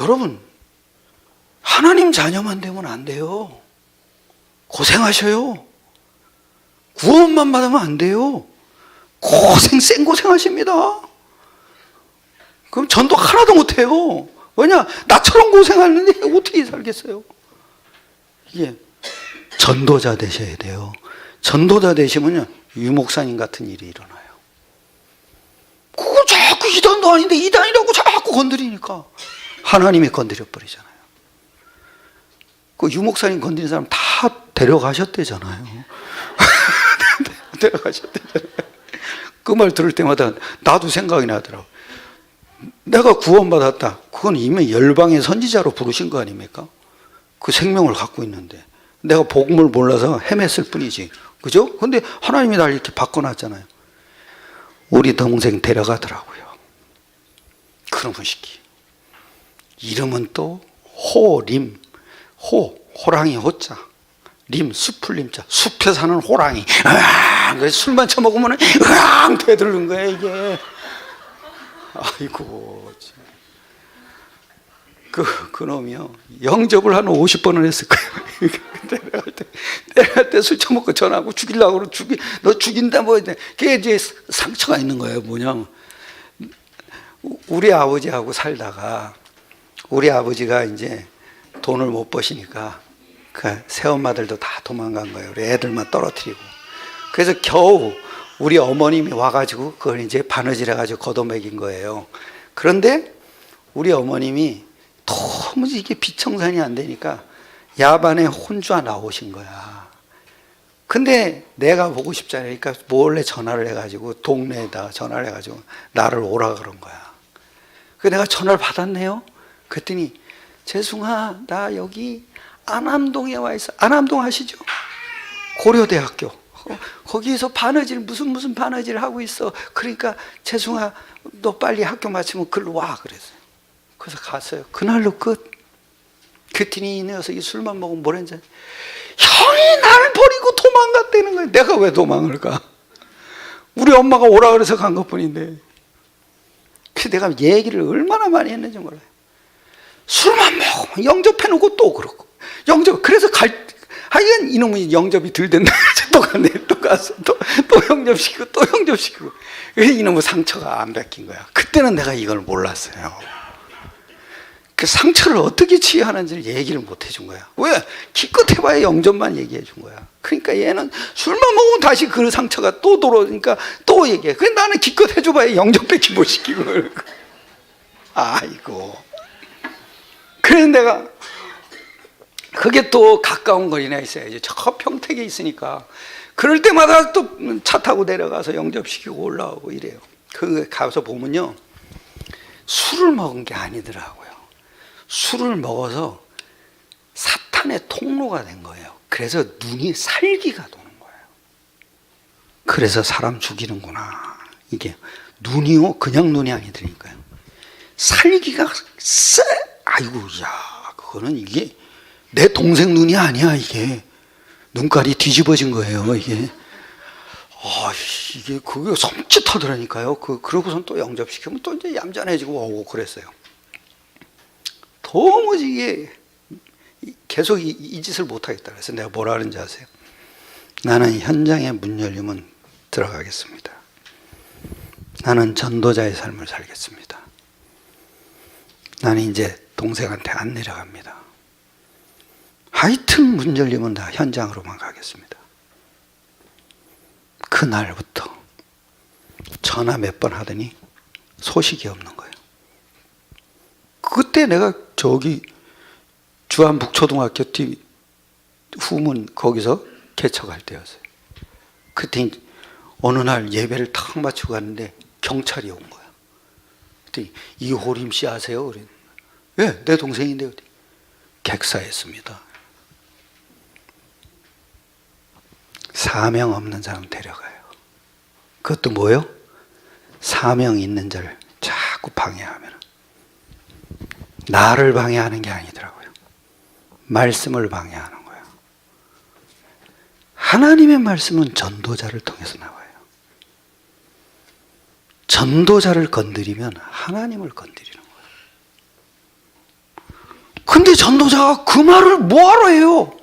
여러분, 하나님 자녀만 되면 안 돼요. 고생하셔요. 구원만 받으면 안 돼요. 생고생 하십니다. 그럼 전도 하나도 못해요. 왜냐? 나처럼 고생하는데 어떻게 살겠어요? 이게 전도자 되셔야 돼요. 전도자 되시면요, 유 목사님 같은 일이 일어나요. 그거 자꾸 이단도 아닌데 이단이라고 자꾸 건드리니까 하나님이 건드려 버리잖아요. 그 유 목사님 건드린 사람 다 데려가셨대잖아요. 데려가셨대잖아요. 그 말 들을 때마다 나도 생각이 나더라고. 내가 구원받았다. 그건 이미 열방의 선지자로 부르신 거 아닙니까? 그 생명을 갖고 있는데 내가 복음을 몰라서 헤맸을 뿐이지. 그죠? 근데 하나님이 날 이렇게 바꿔놨잖아요. 우리 동생 데려가더라고요. 그러면 시키. 이름은 또 호림. 호랑이 호자. 림, 숲을 림자. 숲에 사는 호랑이. 그래서 술만 처먹으면 되들는 거야, 이게. 아이고. 그 놈이요. 영접을 한 50번은 했을 거예요. 내려갈 때 술 처먹고 전화하고 죽이려고 너 죽인다 뭐. 그게 이제 상처가 있는 거예요. 뭐냐. 우리 아버지하고 살다가 우리 아버지가 이제 돈을 못 버시니까 그 새엄마들도 다 도망간 거예요. 우리 애들만 떨어뜨리고. 그래서 겨우 우리 어머님이 와가지고 그걸 이제 바느질 해가지고 걷어먹인 거예요. 그런데 우리 어머님이 너무 이게 비청산이 안 되니까 야반에 혼자 나오신 거야. 근데 내가 보고 싶잖아요. 그러니까 몰래 전화를 해가지고 동네에다 전화를 해가지고 나를 오라 그런 거야. 그 내가 전화를 받았네요. 그랬더니 재승아, 나 여기 안암동에 와 있어. 안암동 아시죠? 고려대학교. 거기에서 바느질 무슨 바느질 하고 있어. 그러니까 재승아 너 빨리 학교 마치면 글로 와 그랬어요. 그래서 갔어요. 그날로 끝. 그랬더니 이 녀석이 술만 먹으면 뭐랬는지 형이 나를 버리고 도망갔다는 거예요. 내가 왜 도망을 가? 우리 엄마가 오라 그래서 간 것뿐인데. 그래서 내가 얘기를 얼마나 많이 했는지 몰라요. 술만 먹으면 영접해놓고 또 그러고 그래서 하여간 이놈이 영접이 덜 된다. 또 갔네. 또 가서 또 영접시키고 또 영접시키고. 이놈의 상처가 안 뺏긴 거야. 그때는 내가 이걸 몰랐어요. 그 상처를 어떻게 치유하는지를 얘기를 못 해준 거야. 왜? 기껏 해봐야 영접만 얘기해 준 거야. 그러니까 얘는 술만 먹으면 다시 그 상처가 또 돌아오니까 또 얘기해. 그래 나는 기껏 해줘봐야 영접밖에 못 시키고. 아이고. 그래서 내가 그게 또 가까운 거리나 있어야지. 저 평택에 있으니까 그럴 때마다 또 차 타고 내려가서 영접시키고 올라오고 이래요. 그 가서 보면요, 술을 먹은 게 아니더라고요. 술을 먹어서 사탄의 통로가 된 거예요. 그래서 눈이 살기가 도는 거예요. 그래서 사람 죽이는구나. 이게 눈이요, 그냥 눈이 아니더니까요. 살기가 아이고, 야, 그거는 이게 내 동생 눈이 아니야. 이게 눈깔이 뒤집어진 거예요. 이게 이게 그게 섬찟하더라니까요. 그러고선 또 영접시키면 또 이제 얌전해지고 오고 그랬어요. 도무지 이게 계속 이 짓을 못하겠다. 그래서 내가 뭐라 그런지 아세요? 나는 현장에 문 열리면 들어가겠습니다. 나는 전도자의 삶을 살겠습니다. 나는 이제 동생한테 안 내려갑니다. 하여튼 문 열리면 다 현장으로만 가겠습니다. 그날부터 전화 몇 번 하더니 소식이 없는 거예요. 그때 내가 저기 주안북초등학교 뒤 후문 거기서 개척할 때였어요. 그때 어느 날 예배를 탁 마치고 갔는데 경찰이 온 거야. 그랬더니 이호림 씨 아세요? 그랬는데 예, 내 동생인데요. 객사했습니다. 사명 없는 사람 데려가요. 그것도 뭐요? 사명 있는 자를 자꾸 방해하면 나를 방해하는 게 아니더라고요. 말씀을 방해하는 거예요. 하나님의 말씀은 전도자를 통해서 나와요. 전도자를 건드리면 하나님을 건드리는 거예요. 근데 전도자가 그 말을 뭐하러 해요?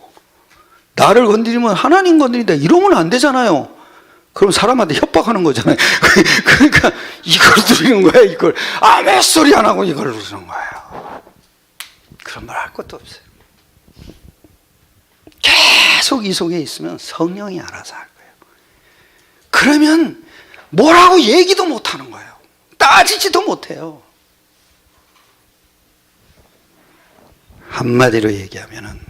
나를 건드리면 하나님 건드린다 이러면 안 되잖아요. 그럼 사람한테 협박하는 거잖아요. 그러니까 이걸 누리는 거야. 이걸 아무 소리 안 하고 이걸 누리는 거예요. 그런 말 할 것도 없어요. 계속 이 속에 있으면 성령이 알아서 할 거예요. 그러면 뭐라고 얘기도 못 하는 거예요. 따지지도 못해요. 한마디로 얘기하면은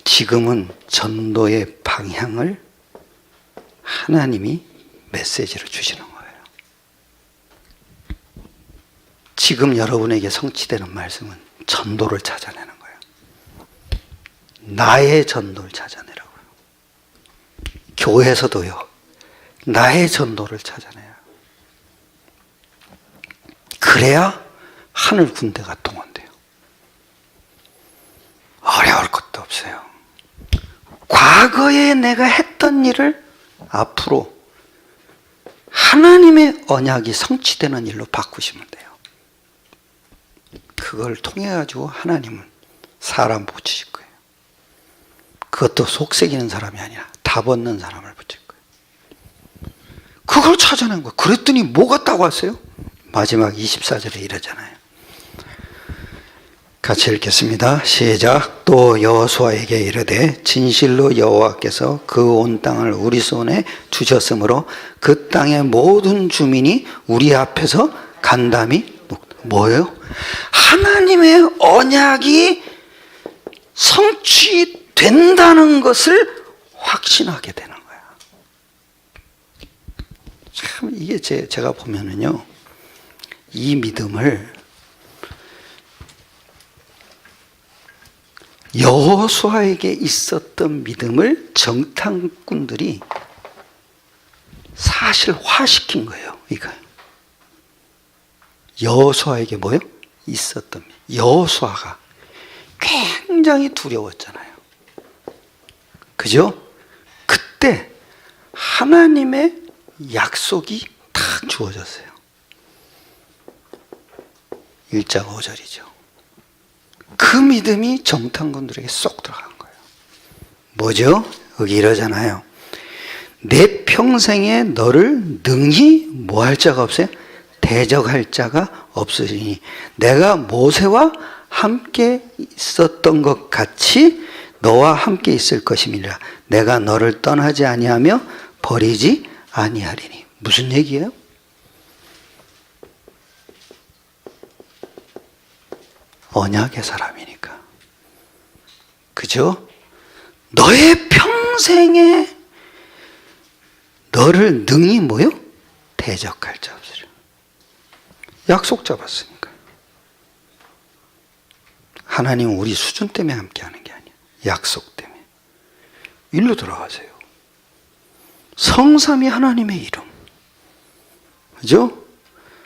지금은 전도의 방향을 하나님이 메시지로 주시는 거예요. 지금 여러분에게 성취되는 말씀은 전도를 찾아내는 거예요. 나의 전도를 찾아내라고요. 교회에서도요, 나의 전도를 찾아내요. 그래야 하늘 군대가 동원돼요. 어려울 것도 없어요. 과거에 내가 했던 일을 앞으로 하나님의 언약이 성취되는 일로 바꾸시면 돼요. 그걸 통해 가지고 하나님은 사람 붙이실 거예요. 그것도 속색이는 사람이 아니라 답 얻는 사람을 붙일 거예요. 그걸 찾아낸 거예요. 그랬더니 뭐가 따고 왔어요? 마지막 24절에 이러잖아요. 같이 읽겠습니다. 시작. 또 여호수아에게 이르되 진실로 여호와께서 그 온 땅을 우리 손에 주셨으므로 그 땅의 모든 주민이 우리 앞에서 간담이 뭐예요? 하나님의 언약이 성취된다는 것을 확신하게 되는 거야. 참 이게 제가 보면은요, 이 믿음을 여호수아에게 있었던 믿음을 정탐꾼들이 사실화시킨 거예요. 이거 여호수아에게 뭐요? 있었던 여호수아가 굉장히 두려웠잖아요. 그죠? 그때 하나님의 약속이 딱 주어졌어요. 1장 5절이죠. 그 믿음이 정탐꾼들에게 쏙 들어간 거예요. 뭐죠? 여기 이러잖아요. 내 평생에 너를 능히 뭐 할 자가 없어요? 대적할 자가 없으리니 내가 모세와 함께 있었던 것 같이 너와 함께 있을 것임이라. 내가 너를 떠나지 아니하며 버리지 아니하리니. 무슨 얘기예요? 언약의 사람이니까. 그죠? 너의 평생에 너를 능히 뭐요? 대적할 자 없으리라. 약속 잡았으니까. 하나님은 우리 수준 때문에 함께하는 게 아니야. 약속 때문에. 일로 들어가세요. 성삼위 하나님의 이름. 그죠?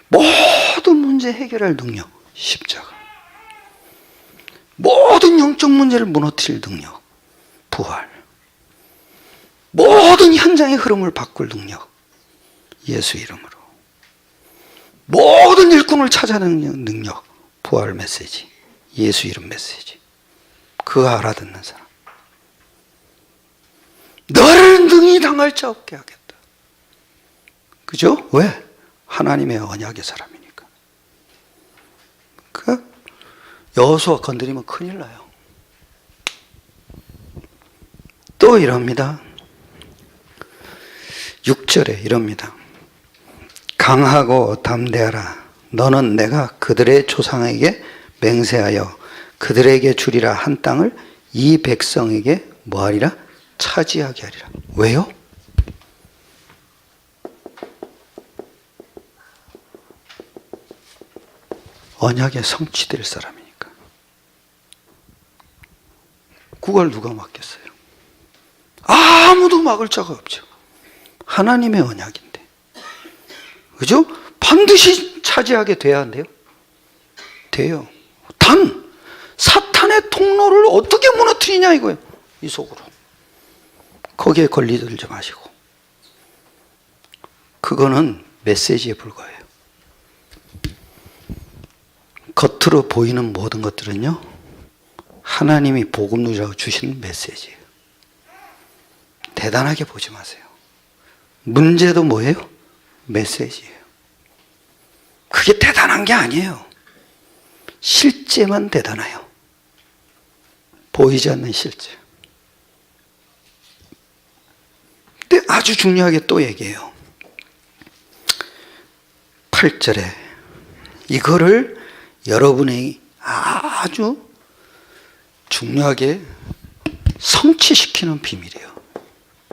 모든 문제 해결할 능력. 십자가. 모든 영적 문제를 무너뜨릴 능력. 부활. 모든 현장의 흐름을 바꿀 능력. 예수 이름으로. 모든 일꾼을 찾아내는 능력. 부활 메시지. 예수 이름 메시지. 그거 알아듣는 사람. 너를 능히 당할 자 없게 하겠다. 그죠? 왜? 하나님의 언약의 사람이니까. 그 여호수아 건드리면 큰일 나요. 또 이럽니다. 6절에 이럽니다. 강하고 담대하라. 너는 내가 그들의 조상에게 맹세하여 그들에게 주리라 한 땅을 이 백성에게 뭐하리라? 차지하게 하리라. 왜요? 언약에 성취될 사람이니까. 그걸 누가 막겠어요? 아무도 막을 자가 없죠. 하나님의 언약인데. 그죠? 반드시 차지하게 돼야 한대요. 돼요. 단 사탄의 통로를 어떻게 무너뜨리냐 이거예요. 이 속으로. 거기에 걸리들지 마시고. 그거는 메시지에 불과해요. 겉으로 보이는 모든 것들은요, 하나님이 복음 누리라고 주시는 메시지예요. 대단하게 보지 마세요. 문제도 뭐예요? 메시지예요. 그게 대단한 게 아니에요. 실제만 대단해요. 보이지 않는 실제. 근데 아주 중요하게 또 얘기해요. 8절에 이거를 여러분이 아주 중요하게 성취시키는 비밀이에요.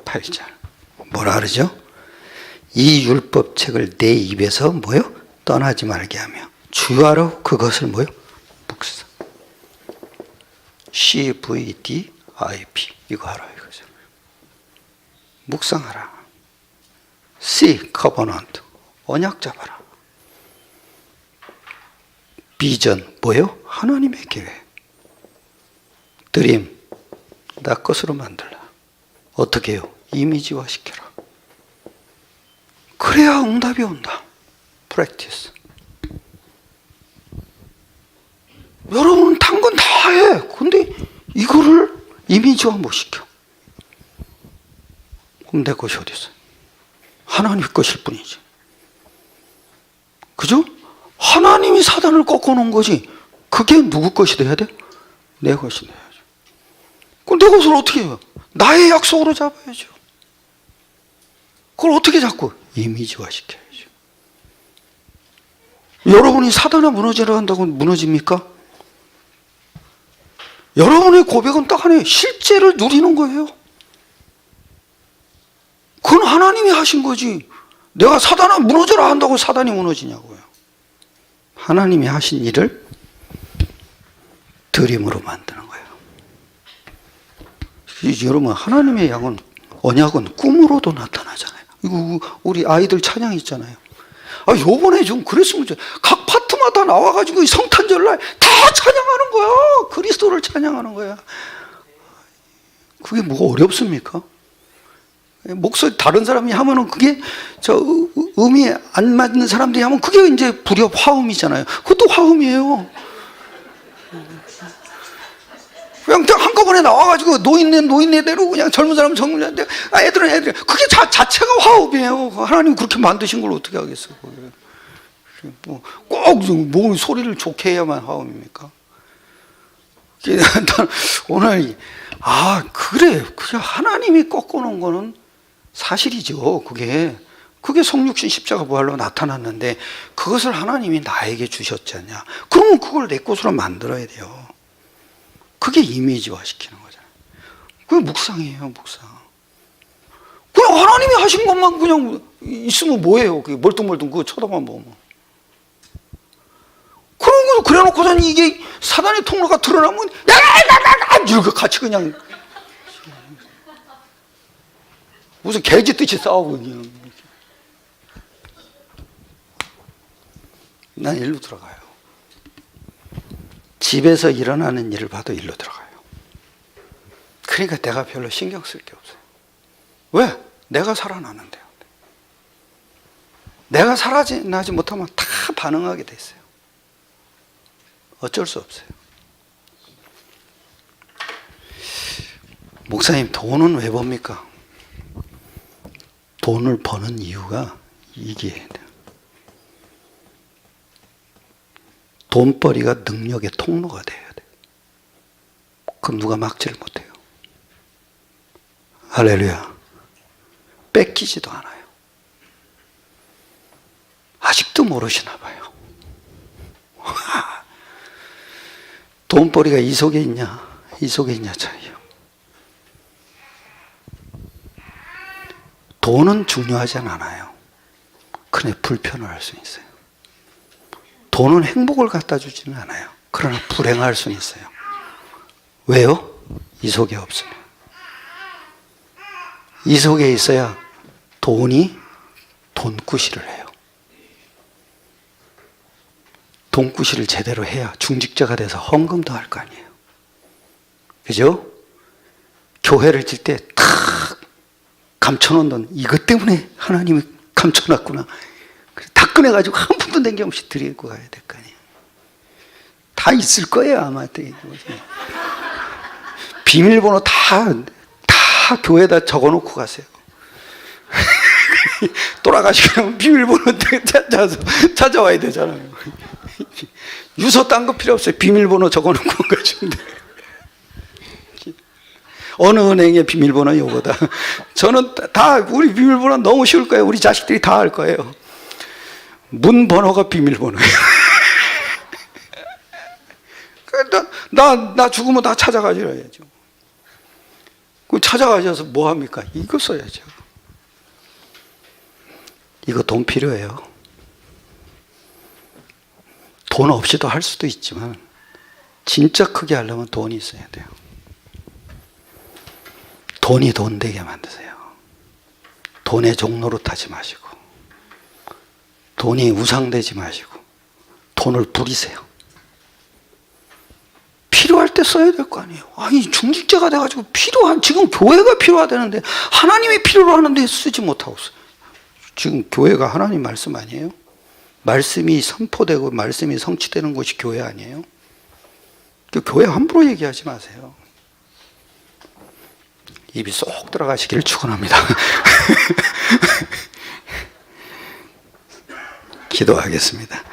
8절. 뭐라 그러죠? 이 율법책을 내 입에서 뭐요? 떠나지 말게 하며 주야로 그것을 뭐요? 묵상. CVDIP 이거 하라 이거죠. 묵상하라. C covenant 언약 잡아라. 비전 뭐예요? 하나님의 계획. 드림 나 것으로 만들라. 어떻게 해요? 이미지화 시켜라. 그래야 응답이 온다. 프랙티스. 여러분은 단 건 다 해. 근데 이거를 이미지화 못 시켜. 그럼 내 것이 어디 있어? 하나님 것일 뿐이지. 그죠? 하나님이 사단을 꺾어놓은 거지. 그게 누구 것이 돼야 돼? 내 것이 돼야죠. 그럼 내 것을 어떻게 해요? 나의 약속으로 잡아야죠. 그걸 어떻게 잡고? 이미지화 시켜야죠. 여러분이 사단에 무너지려 한다고 무너집니까? 여러분의 고백은 딱 하나의 실제를 누리는 거예요. 그건 하나님이 하신 거지. 내가 사단아 무너져라 한다고 사단이 무너지냐고요. 하나님이 하신 일을 드림으로 만드는 거예요. 여러분, 하나님의 양은, 언약은 꿈으로도 나타나잖아요. 이거 우리 아이들 찬양 있잖아요. 요번에 좀 그랬으면 각 파트마다 나와가지고 성탄절날 다 찬양하는 거야. 그리스도를 찬양하는 거야. 그게 뭐가 어렵습니까? 목소리 다른 사람이 하면은 그게 음이 안 맞는 사람들이 하면 그게 이제 불협 화음이잖아요. 그것도 화음이에요. 그냥 한꺼번에 나와가지고 노인네대로 그냥 젊은 사람 젊은애들, 애들은 그게 자체가 화음이에요. 하나님 그렇게 만드신 걸 어떻게 하겠어요? 꼭 소리를 좋게 해야만 화음입니까? 오늘 그래 하나님이 꺾어놓은 거는 사실이죠. 그게 성육신 십자가 부활로 나타났는데 그것을 하나님이 나에게 주셨지 않냐. 그러면 그걸 내 것으로 만들어야 돼요. 그게 이미지화 시키는 거잖아요. 그게 묵상이에요. 묵상. 그냥 하나님이 하신 것만 그냥 있으면 뭐예요? 그게 멀뚱멀뚱 그거 쳐다만 보면. 그런 거 그래놓고서는 이게 사단의 통로가 드러나면 이렇게 같이 그냥 무슨 개짓듯이 싸우고 그냥. 난 일로 들어가요. 집에서 일어나는 일을 봐도 일로 들어가요. 그러니까 내가 별로 신경 쓸 게 없어요. 왜? 내가 살아나는데요. 내가 살아나지 못하면 다 반응하게 돼 있어요. 어쩔 수 없어요. 목사님, 돈은 왜 법니까? 돈을 버는 이유가 이게 돼요. 돈벌이가 능력의 통로가 돼야 돼요. 그럼 누가 막지를 못해요. 할렐루야. 뺏기지도 않아요. 아직도 모르시나 봐요. 돈벌이가 이 속에 있냐, 이 속에 있냐 차이요. 돈은 중요하지 않아요. 그러나 불편을 할 수 있어요. 돈은 행복을 갖다 주지는 않아요. 그러나 불행할 수는 있어요. 왜요? 이 속에 없으면. 이 속에 있어야 돈이 돈구실을 해요. 돈구실을 제대로 해야 중직자가 돼서 헌금도 할 거 아니에요. 그죠? 교회를 질 때 탁 감춰놓은 돈, 이것 때문에 하나님이 감춰놨구나. 다 꺼내가지고 한 푼도 남김 없이 드리고 가야 될 거 아니에요. 다 있을 거예요, 아마. 비밀번호 다 교회에다 적어놓고 가세요. 돌아가시면 비밀번호 찾아와야 되잖아요. 유서 딴 거 필요 없어요. 비밀번호 적어놓고 가시면 돼요. 어느 은행의 비밀번호 요거다. 저는 다 우리 비밀번호 너무 쉬울 거예요. 우리 자식들이 다 알 거예요. 문 번호가 비밀번호예요. 나 죽으면 다 찾아가셔야죠. 찾아가셔서 뭐 합니까? 이거 써야죠. 이거 돈 필요해요. 돈 없이도 할 수도 있지만 진짜 크게 하려면 돈이 있어야 돼요. 돈이 돈 되게 만드세요. 돈의 종로로 타지 마시고, 돈이 우상되지 마시고, 돈을 부리세요. 필요할 때 써야 될 거 아니에요. 아니, 중직자가 돼가지고 지금 교회가 필요하다는데 하나님이 필요로 하는데 쓰지 못하고 있어요. 지금 교회가 하나님 말씀 아니에요? 말씀이 선포되고 말씀이 성취되는 곳이 교회 아니에요? 교회 함부로 얘기하지 마세요. 입이 쏙 들어가시기를 축원합니다. 기도하겠습니다.